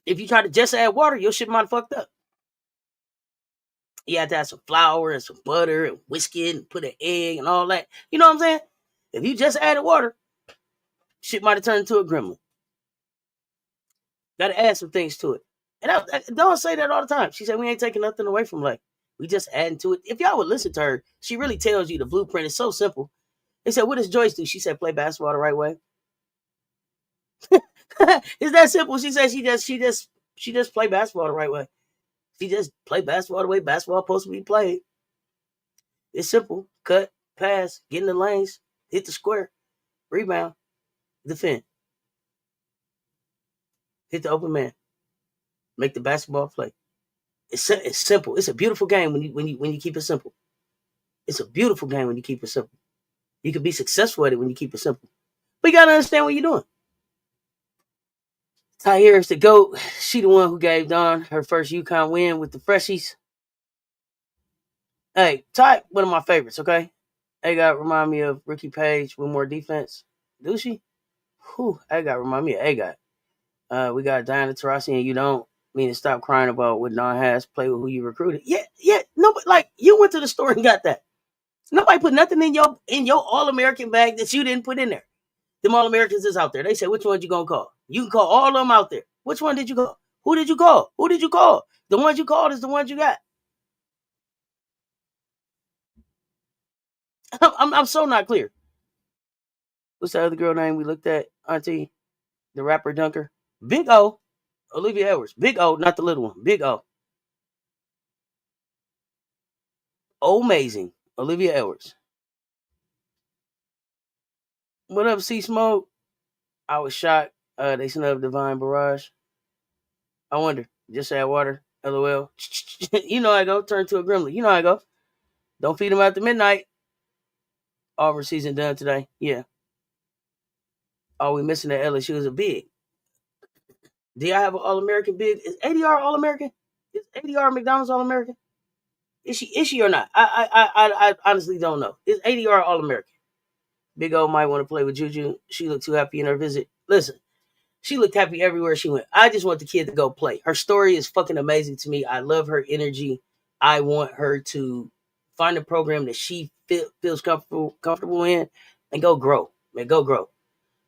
If you try to just add water, your shit might have fucked up. You had to add some flour and some butter and whiskey and put an egg and all that. You know what I'm saying? If you just added water, shit might have turned into a gremlin. Got to add some things to it. And I don't say that all the time. She said, we ain't taking nothing away from Lake. We just adding to it. If y'all would listen to her, she really tells you the blueprint is so simple. They said, what does Joyce do? She said, play basketball the right way. It's that simple. She said she just play basketball the right way. She just play basketball the way basketball supposed to be played. It's simple. Cut, pass, get in the lanes, hit the square, rebound, defend. Hit the open man. Make the basketball play. It's simple. It's a beautiful game when you keep it simple. It's a beautiful game when you keep it simple. You can be successful at it when you keep it simple. But you gotta understand what you're doing. Ty Harris, the GOAT. She the one who gave Dawn her first UConn win with the freshies. Hey, Ty, one of my favorites, okay? A-God remind me of Ricky Page with more defense. Do she? Whew, A-God remind me of A-God. We got Diana Taurasi, and you don't mean to stop crying about what Dawn has. Play with who you recruited. Yeah. No, but like you went to the store and got that. Nobody put nothing in your All-American bag that you didn't put in there. Them All-Americans is out there. They say, which one you gonna call? You can call all of them out there. Which one did you call? Who did you call? The ones you called is the ones you got. I'm so not clear. What's the other girl name we looked at? Auntie, the rapper dunker. Big O. Olivia Edwards. Big O, not the little one. Big O. Amazing. Olivia Edwards. What up, C Smoke? I was shocked. They snubbed Divine Barrage. I wonder. Just add water. LOL. You know how I go. Turn to a gremlin. You know how I go. Don't feed them after midnight. Auburn season done today. Yeah. All we missing at LSU is a big. Do y'all have an All-American big? Is ADR All-American? Is ADR McDonald's All-American? Is she or not? I honestly don't know. Is ADR All-American? Big O might want to play with Juju. She looked too happy in her visit. Listen, she looked happy everywhere she went. I just want the kid to go play. Her story is fucking amazing to me. I love her energy. I want her to find a program that she feels comfortable in and go grow. Man, go grow.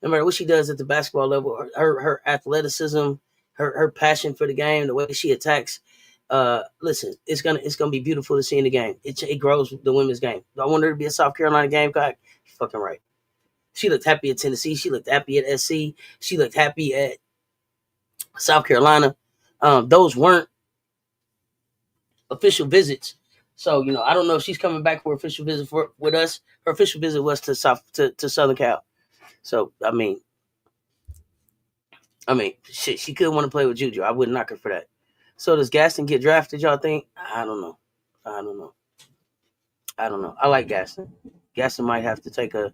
No matter what she does at the basketball level, her athleticism, her passion for the game, the way she attacks. Listen, it's gonna be beautiful to see in the game. It grows the women's game. Do I want her to be a South Carolina Gamecock? You're fucking right. She looked happy at Tennessee. She looked happy at SC. She looked happy at South Carolina. Those weren't official visits. So I don't know if she's coming back for official visit with us. Her official visit was to to Southern Cal. So I mean, shit, she could want to play with Juju. I wouldn't knock her for that. So does Gaston get drafted? Y'all think? I don't know. I don't know. I don't know. I like Gaston. Gaston might have to take a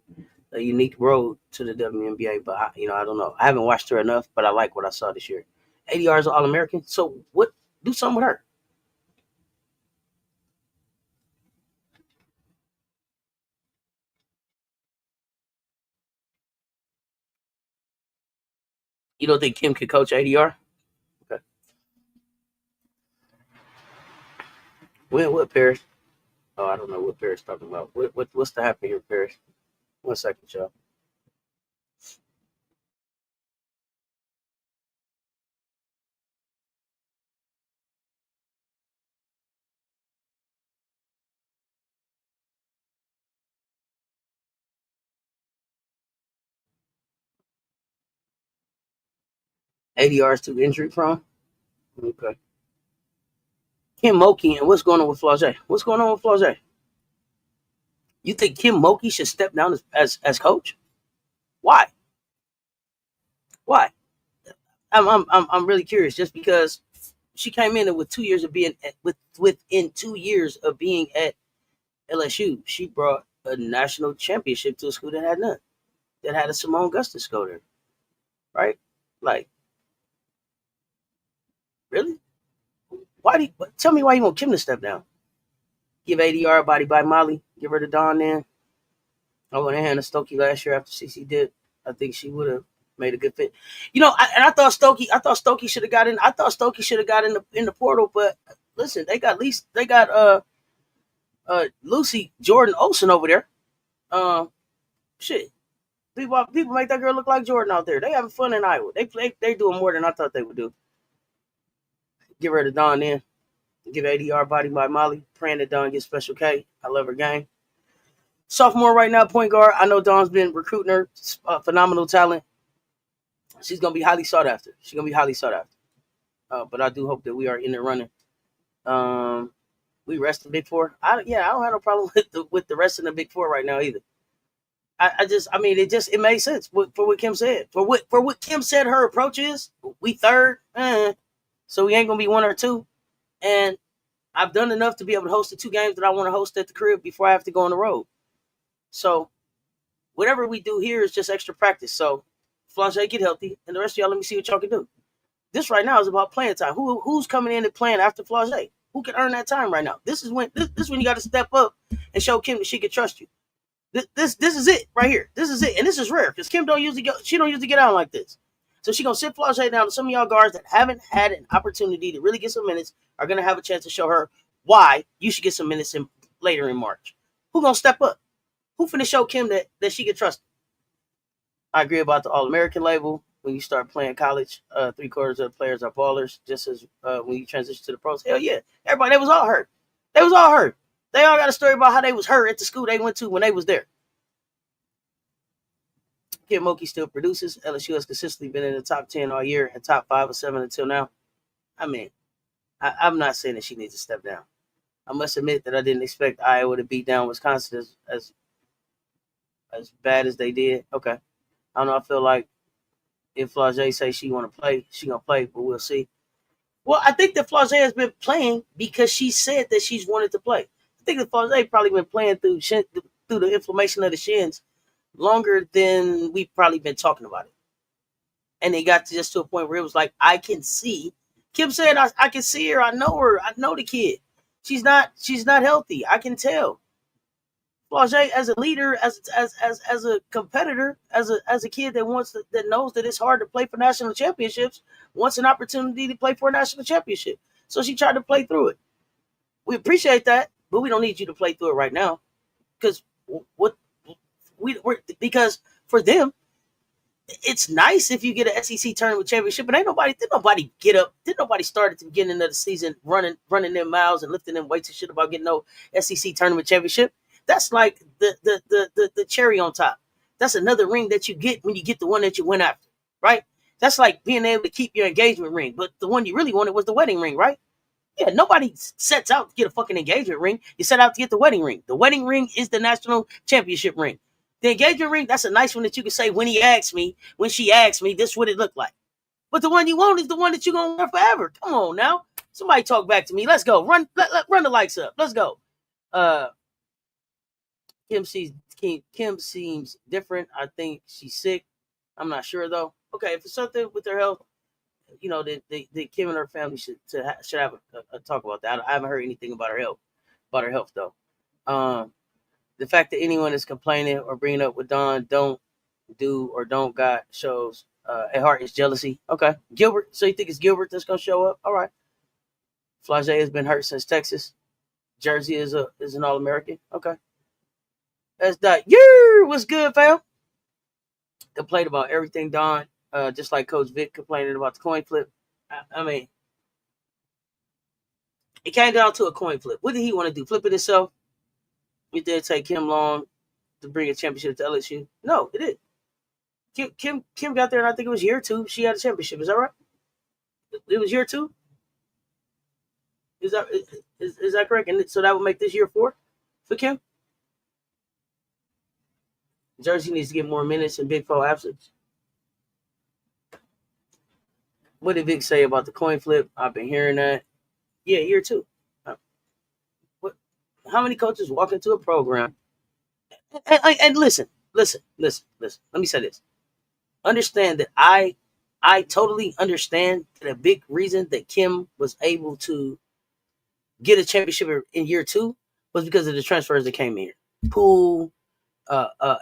unique road to the WNBA, but I don't know. I haven't watched her enough, but I like what I saw this year. ADR is All American. So what? Do something with her. You don't think Kim could coach ADR? Okay. When what Paris? Oh, I don't know what Paris talking about. What's the happening here, Paris? 1 second, y'all. ADR is too injury prone. Okay. Kim Mulkey and what's going on with Flau'jae? What's going on with Flau'jae? You think Kim Mulkey should step down as coach? Why? Why? I'm really curious. Just because she came in with 2 years of being within 2 years of being at LSU, she brought a national championship to a school that had none. That had a Simone Augustus go there, right? Like, really? Why do you, tell me why you want Kim to step down? Give ADR a body by Molly. Give her the Dawn then. I went ahead and Stokey last year after CC did. I think she would have made a good fit. I thought Stokey should have got in. I thought Stokey should have got in the portal, but listen, they got Lucy Jordan Olsen over there. Shit. People make that girl look like Jordan out there. They having fun in Iowa. They doing more than I thought they would do. Give her the Dawn then. Give ADR body by Molly. Praying that Dawn gets special K. I love her game. Sophomore right now, point guard. I know Dawn's been recruiting her. Phenomenal talent. She's gonna be highly sought after. But I do hope that we are in the running. We rest the Big Four. I don't have no problem with the rest of the Big Four right now either. It made sense for what Kim said. For what Kim said her approach is, we third, so we ain't gonna be one or two. And I've done enough to be able to host the 2 games that I want to host at the crib before I have to go on the road. So whatever we do here is just extra practice. So Flau'jae, get healthy, and the rest of y'all, let me see what y'all can do. This right now is about playing time. Who's coming in and playing after Flau'jae? Who can earn that time right now? This is when you got to step up and show Kim that she can trust you. This is it right here. This is it, and this is rare because Kim don't usually go. She don't usually get out like this. So she gonna sit Flau'jae down. Some of y'all guards that haven't had an opportunity to really get some minutes are gonna have a chance to show her why you should get some minutes later in March. Who gonna step up? Who finna show Kim that she can trust? I agree about the All-American label. When you start playing college, 3/4 of the players are ballers. Just as when you transition to the pros, hell yeah, everybody they was all hurt. They was all hurt. They all got a story about how they was hurt at the school they went to when they was there. Kim Mulkey still produces. LSU has consistently been in the top 10 all year and top 5 or 7 until now. I mean, I'm not saying that she needs to step down. I must admit that I didn't expect Iowa to beat down Wisconsin as bad as they did. Okay. I don't know. I feel like if Flau'jae say she want to play, she going to play, but we'll see. Well, I think that Flau'jae has been playing because she said that she's wanted to play. I think that Flau'jae probably been playing through the inflammation of the shins longer than we've probably been talking about it. And they got to a point where it was like, I can see. Kim said, I can see her. I know her. I know the kid. She's not healthy. I can tell. Flau'jae, as a leader, as a competitor, as a kid that knows that it's hard to play for national championships, wants an opportunity to play for a national championship. So she tried to play through it. We appreciate that, but we don't need you to play through it right now, because because for them, it's nice if you get an SEC tournament championship, but did nobody get up, did nobody start at the beginning of the season running them miles and lifting them weights and shit about getting no SEC tournament championship. That's like the cherry on top. That's another ring that you get when you get the one that you went after, right? That's like being able to keep your engagement ring. But the one you really wanted was the wedding ring, right? Yeah, nobody sets out to get a fucking engagement ring. You set out to get the wedding ring. The wedding ring is the national championship ring. The engagement ring, that's a nice one that you can say when she asked me, this is what it looked like. But the one you want is the one that you're going to wear forever. Come on now. Somebody talk back to me. Let's go. Run the lights up. Let's go. Kim seems different. I think she's sick. I'm not sure, though. Okay, if it's something with her health, that Kim and her family should have a talk about that. I haven't heard anything about her health though. The fact that anyone is complaining or bringing up what Don don't do or don't got shows at heart is jealousy. Okay, Gilbert. So you think it's Gilbert that's gonna show up? All right. Flage has been hurt since Texas. Jersey is an All-American. Okay. That's that. Yeah, what's good, fam? Complained about everything, Don. Just like Coach Vic complaining about the coin flip. I mean, it came down to a coin flip. What did he want to do? Flip it himself? It did take him long to bring a championship to LSU. No, it did. Kim got there, and I think it was year 2. She had a championship. Is that right? It was year 2. Is that correct? And so that would make this year 4 for Kim. Jersey needs to get more minutes in Big 4 absence. What did Vic say about the coin flip? I've been hearing that. Yeah, year 2. What? How many coaches walk into a program? And listen. Let me say this. Understand that I totally understand that a big reason that Kim was able to get a championship in year 2 was because of the transfers that came in here. Poole,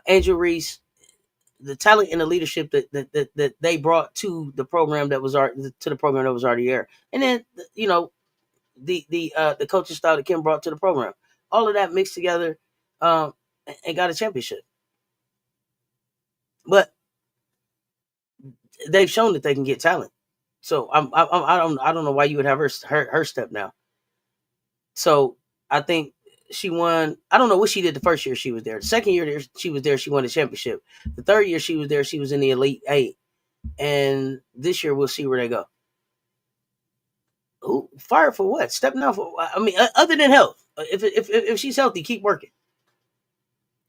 Angel Reese, the talent and the leadership that they brought to the program that was already there, and then the coaching style that Kim brought to the program, all of that mixed together, and got a championship. But they've shown that they can get talent. So I don't know why you would have her step now. So I think she won. I don't know what she did the first year she was there. The second year she was there, she won the championship. The third year she was there, she was in the Elite 8. And this year we'll see where they go. Who fired for what? Stepping out for? I mean, other than health. If she's healthy, keep working.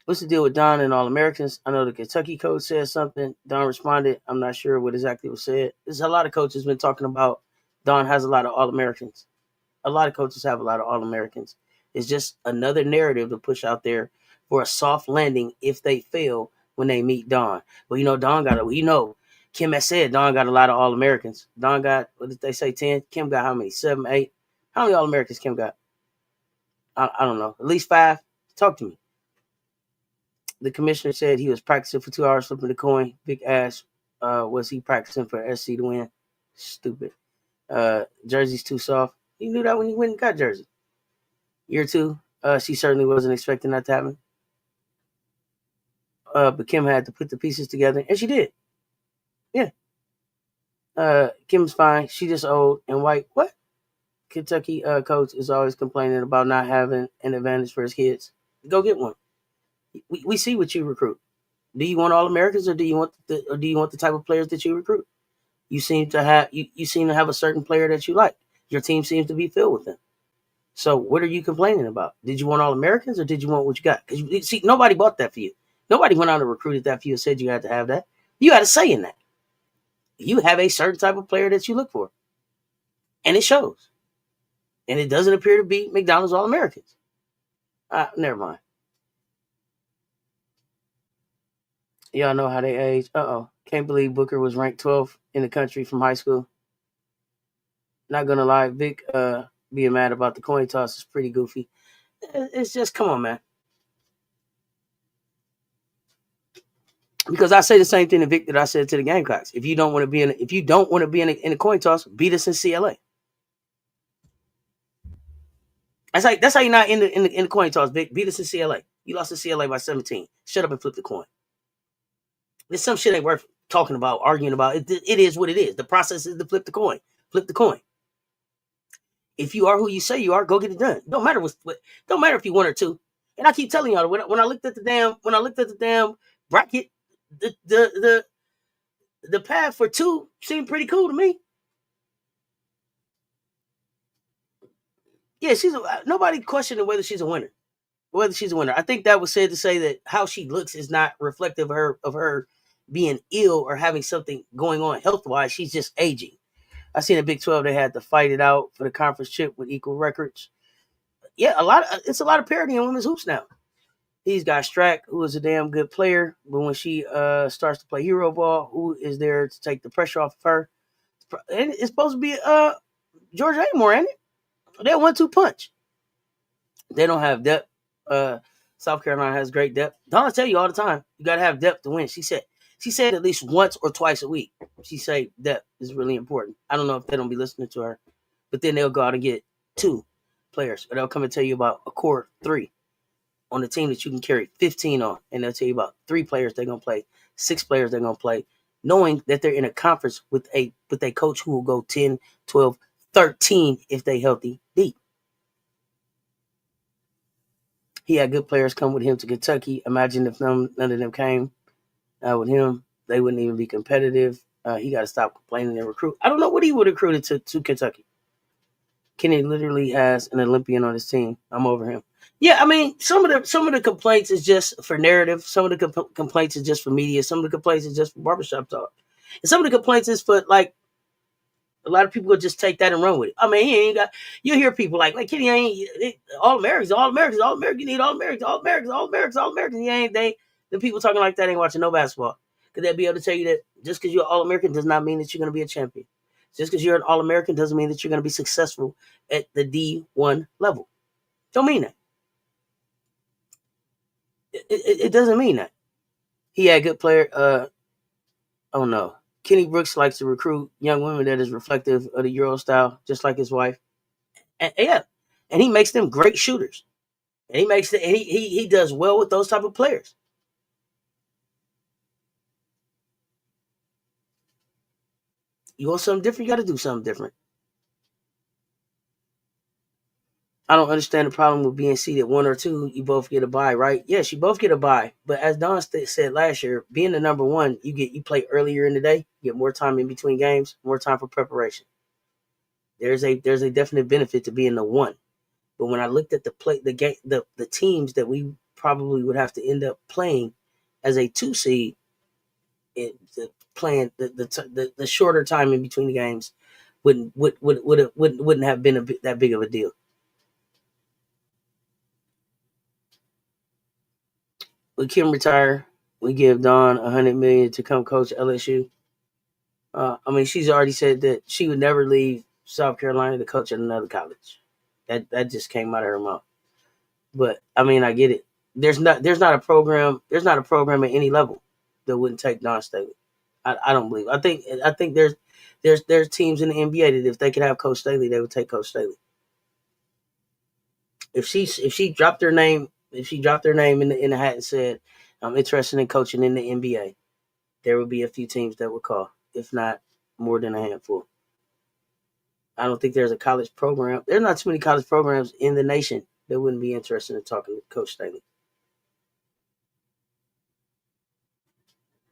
What's the deal with Don and All-Americans? I know the Kentucky coach said something. Don responded. I'm not sure what exactly was said. There's a lot of coaches been talking about Don has a lot of All-Americans. A lot of coaches have a lot of All-Americans. It's just another narrative to push out there for a soft landing if they fail when they meet Don. But Don got Kim has said Don got a lot of All-Americans. Don got, what did they say, 10? Kim got how many? 7, 8? How many All-Americans Kim got? I don't know. At least 5? Talk to me. The commissioner said he was practicing for 2 hours flipping the coin. Big ass. Was he practicing for SC to win? Stupid. Jersey's too soft. He knew that when he went and got Jersey. Year 2, she certainly wasn't expecting that to happen. But Kim had to put the pieces together, and she did. Yeah. Kim's fine. She just old and white. What? Kentucky coach is always complaining about not having an advantage for his kids. Go get one. We see what you recruit. Do you want All-Americans, or do you want the type of players that you recruit? You seem to have a certain player that you like. Your team seems to be filled with them. So what are you complaining about? Did you want All-Americans, or did you want what you got? Because you see, nobody bought that for you. Nobody went out and recruited that for you and said you had to have that. You had a say in that. You have a certain type of player that you look for. And it shows. And it doesn't appear to be McDonald's All-Americans. Never mind. Y'all know how they age. Can't believe Booker was ranked 12th in the country from high school. Not gonna lie, Vic being mad about the coin toss is pretty goofy. It's just, come on, man. Because I say the same thing to Vic that I said to the Gamecocks. If you don't want to be in a coin toss, beat us in CLA. That's how you're not in the coin toss, Vic. Beat us in CLA. You lost to CLA by 17. Shut up and flip the coin. There's some shit ain't worth talking about, arguing about. It is what it is. The process is to flip the coin. Flip the coin. If you are who you say you are, go get it done. Don't matter don't matter if you won or two. And I keep telling y'all, when I looked at the damn bracket, the the path for 2 seemed pretty cool to me. Yeah, nobody questioning whether she's a winner. Whether she's a winner. I think that was said to say that how she looks is not reflective of her being ill or having something going on health wise. She's just aging. I seen a Big 12 they had to fight it out for the conference chip with equal records. Yeah, it's a lot of parity in women's hoops now. He's got Strack, who is a damn good player, but when she starts to play hero ball, who is there to take the pressure off of her? And it's supposed to be George Amore, ain't it? They're 1-2 punch. They don't have depth. South Carolina has great depth. Donna tell you all the time, you got to have depth to win. She said at least once or twice a week. She say depth is really important. I don't know if they don't be listening to her, but then they'll go out and get 2 players, or they'll come and tell you about a core 3 on the team that you can carry 15 on, and they'll tell you about 3 players they're gonna play, 6 players they're gonna play, knowing that they're in a conference with a coach who will go 10, 12, 13 if they healthy deep. He had good players come with him to Kentucky. Imagine if none of them came with him, they wouldn't even be competitive. He got to stop complaining and recruit. I don't know what he would have recruited to Kentucky. Kenny literally has an Olympian on his team. I'm over him. Yeah, I mean, some of the complaints is just for narrative. Some of the complaints is just for media. Some of the complaints is just for barbershop talk. And some of the complaints is for, like, a lot of people will just take that and run with it. I mean, he ain't got. You hear people like Kenny ain't all Americans, all Americans, all Americans. You need all Americans, all Americans, all Americans, all Americans. He ain't they. The people talking like that ain't watching no basketball. Because they'll be able to tell you that just because you're all American does not mean that you're going to be a champion. Just because you're an all American doesn't mean that you're going to be successful at the D1 level. Don't mean that. It doesn't mean that. He had a good player. Oh no. Kenny Brooks likes to recruit young women that is reflective of the Euro style, just like his wife. And yeah, and he makes them great shooters. And he does well with those type of players. You want something different, you got to do something different. I don't understand the problem with being seeded 1 or 2. You both get a bye, right? Yes, you both get a bye. But as Don said last year, being the number 1, you play earlier in the day, you get more time in between games, more time for preparation. There's a definite benefit to being the 1. But when I looked at the teams that we probably would have to end up playing as a 2 seed, playing the shorter time in between the games wouldn't have been that big of a deal. We can retire. We give Dawn $100 million to come coach LSU. I mean, she's already said that she would never leave South Carolina to coach at another college. That just came out of her mouth. But I mean, I get it. There's not a program at any level that wouldn't take Dawn Staley. I don't believe. I think there's teams in the NBA that if they could have Coach Staley, they would take Coach Staley. If she dropped her name in the hat and said, I'm interested in coaching in the NBA, there would be a few teams that would call, if not more than a handful. I don't think there's a college program. There's not too many college programs in the nation that wouldn't be interested in talking to Coach Staley.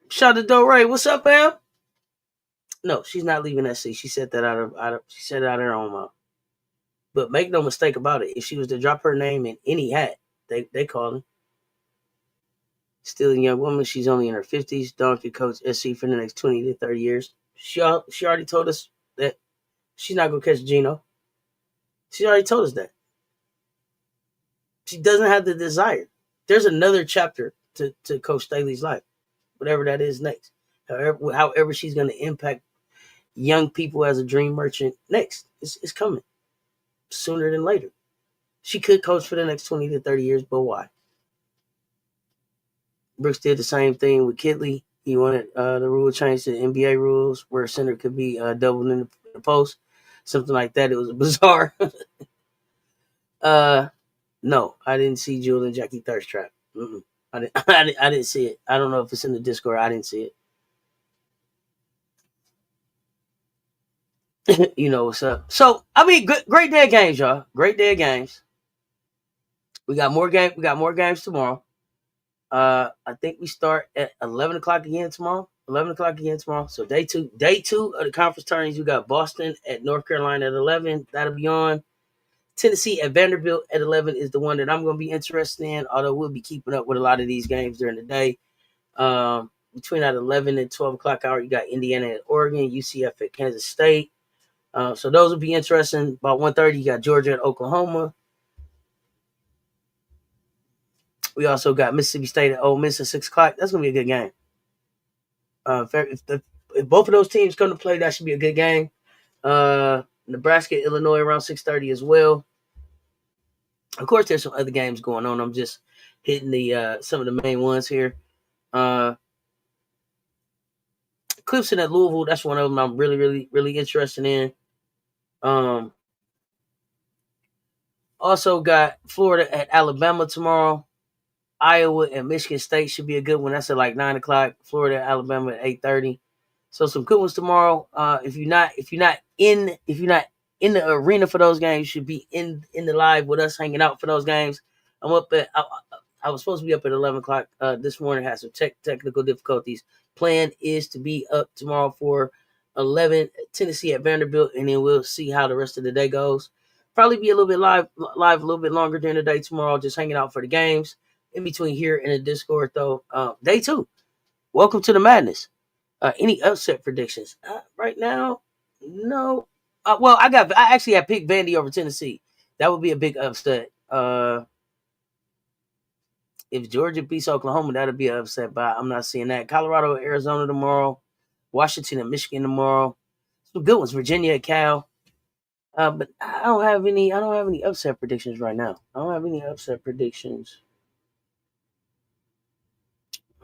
Shout out to Do Ray. What's up, Pam? No, she's not leaving SC. She said that she said it out of her own mouth. But make no mistake about it. If she was to drop her name in any hat, they call her. Still a young woman. She's only in her 50s. Dawn could coach SC for the next 20 to 30 years. She already told us that she's not going to catch Gino. She already told us that. She doesn't have the desire. There's another chapter to Coach Staley's life, whatever that is next. However she's going to impact young people as a dream merchant next. It's coming sooner than later. She could coach for the next 20 to 30 years, but why? Brooks did the same thing with Kidley. He wanted the rule change to the NBA rules where a center could be doubled in the post, something like that. It was bizarre. No, I didn't see Jewel and Jackie Thirst Trap. I didn't see it. I don't know if it's in the Discord. I didn't see it. You know what's up. So I mean, great day of games, y'all. Great day of games. We got more games tomorrow. I think we start at 11 o'clock again tomorrow. 11 o'clock again tomorrow. So day two of the conference tourneys. We got Boston at North Carolina at 11. That'll be on. Tennessee at Vanderbilt at 11 is the one that I'm going to be interested in, although we'll be keeping up with a lot of these games during the day. Between that 11 and 12 o'clock hour, you got Indiana at Oregon, UCF at Kansas State. So those will be interesting. About 1:30, you got Georgia at Oklahoma. We also got Mississippi State at Ole Miss at 6 o'clock. That's going to be a good game. If both of those teams come to play, that should be a good game. Nebraska, Illinois around 6:30 as well. Of course, there's some other games going on. I'm just hitting the some of the main ones here. Clemson at Louisville, that's one of them I'm really, really, really interested in. Also got Florida at Alabama tomorrow. Iowa and Michigan State should be a good one. That's at like 9 o'clock. Florida, Alabama at 8:30. So some good ones tomorrow. If you're not in the arena for those games, you should be in the live with us, hanging out for those games. I'm up at I was supposed to be up at 11 o'clock this morning. Had some technical difficulties. Plan is to be up tomorrow for 11 Tennessee at Vanderbilt, and then we'll see how the rest of the day goes. Probably be a little bit live a little bit longer during the day tomorrow, just hanging out for the games. In between here and the Discord, though, day two. Welcome to the madness. Any upset predictions? Right now, no. Well, I actually have picked Vandy over Tennessee. That would be a big upset. If Georgia beats Oklahoma, that'd be an upset, but I'm not seeing that. Colorado, Arizona tomorrow. Washington and Michigan tomorrow. Some good ones. Virginia at Cal. But I don't have any upset predictions right now. I don't have any upset predictions.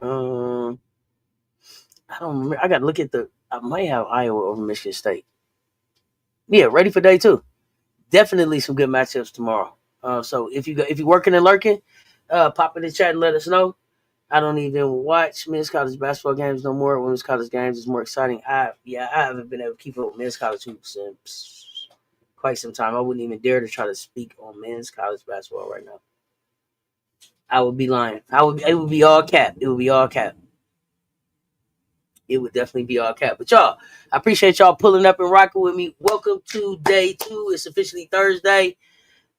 I don't remember. I got to look at I might have Iowa over Michigan State. Yeah, ready for day two. Definitely some good matchups tomorrow. So if you're working and lurking, pop in the chat and let us know. I don't even watch men's college basketball games no more. Women's college games is more exciting. I haven't been able to keep up with men's college hoops in quite some time. I wouldn't even dare to try to speak on men's college basketball right now. I would be lying. It would be all cap. It would be all cap. It would definitely be all cap. But y'all, I appreciate y'all pulling up and rocking with me. Welcome to day two. It's officially Thursday.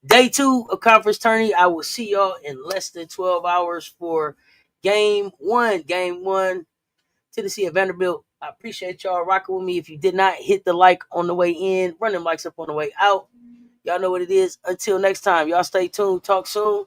Day two of Conference Tourney. I will see y'all in less than 12 hours for game one. Game one, Tennessee at Vanderbilt. I appreciate y'all rocking with me. If you did not hit the like on the way in, run them likes up on the way out. Y'all know what it is. Until next time, y'all stay tuned. Talk soon.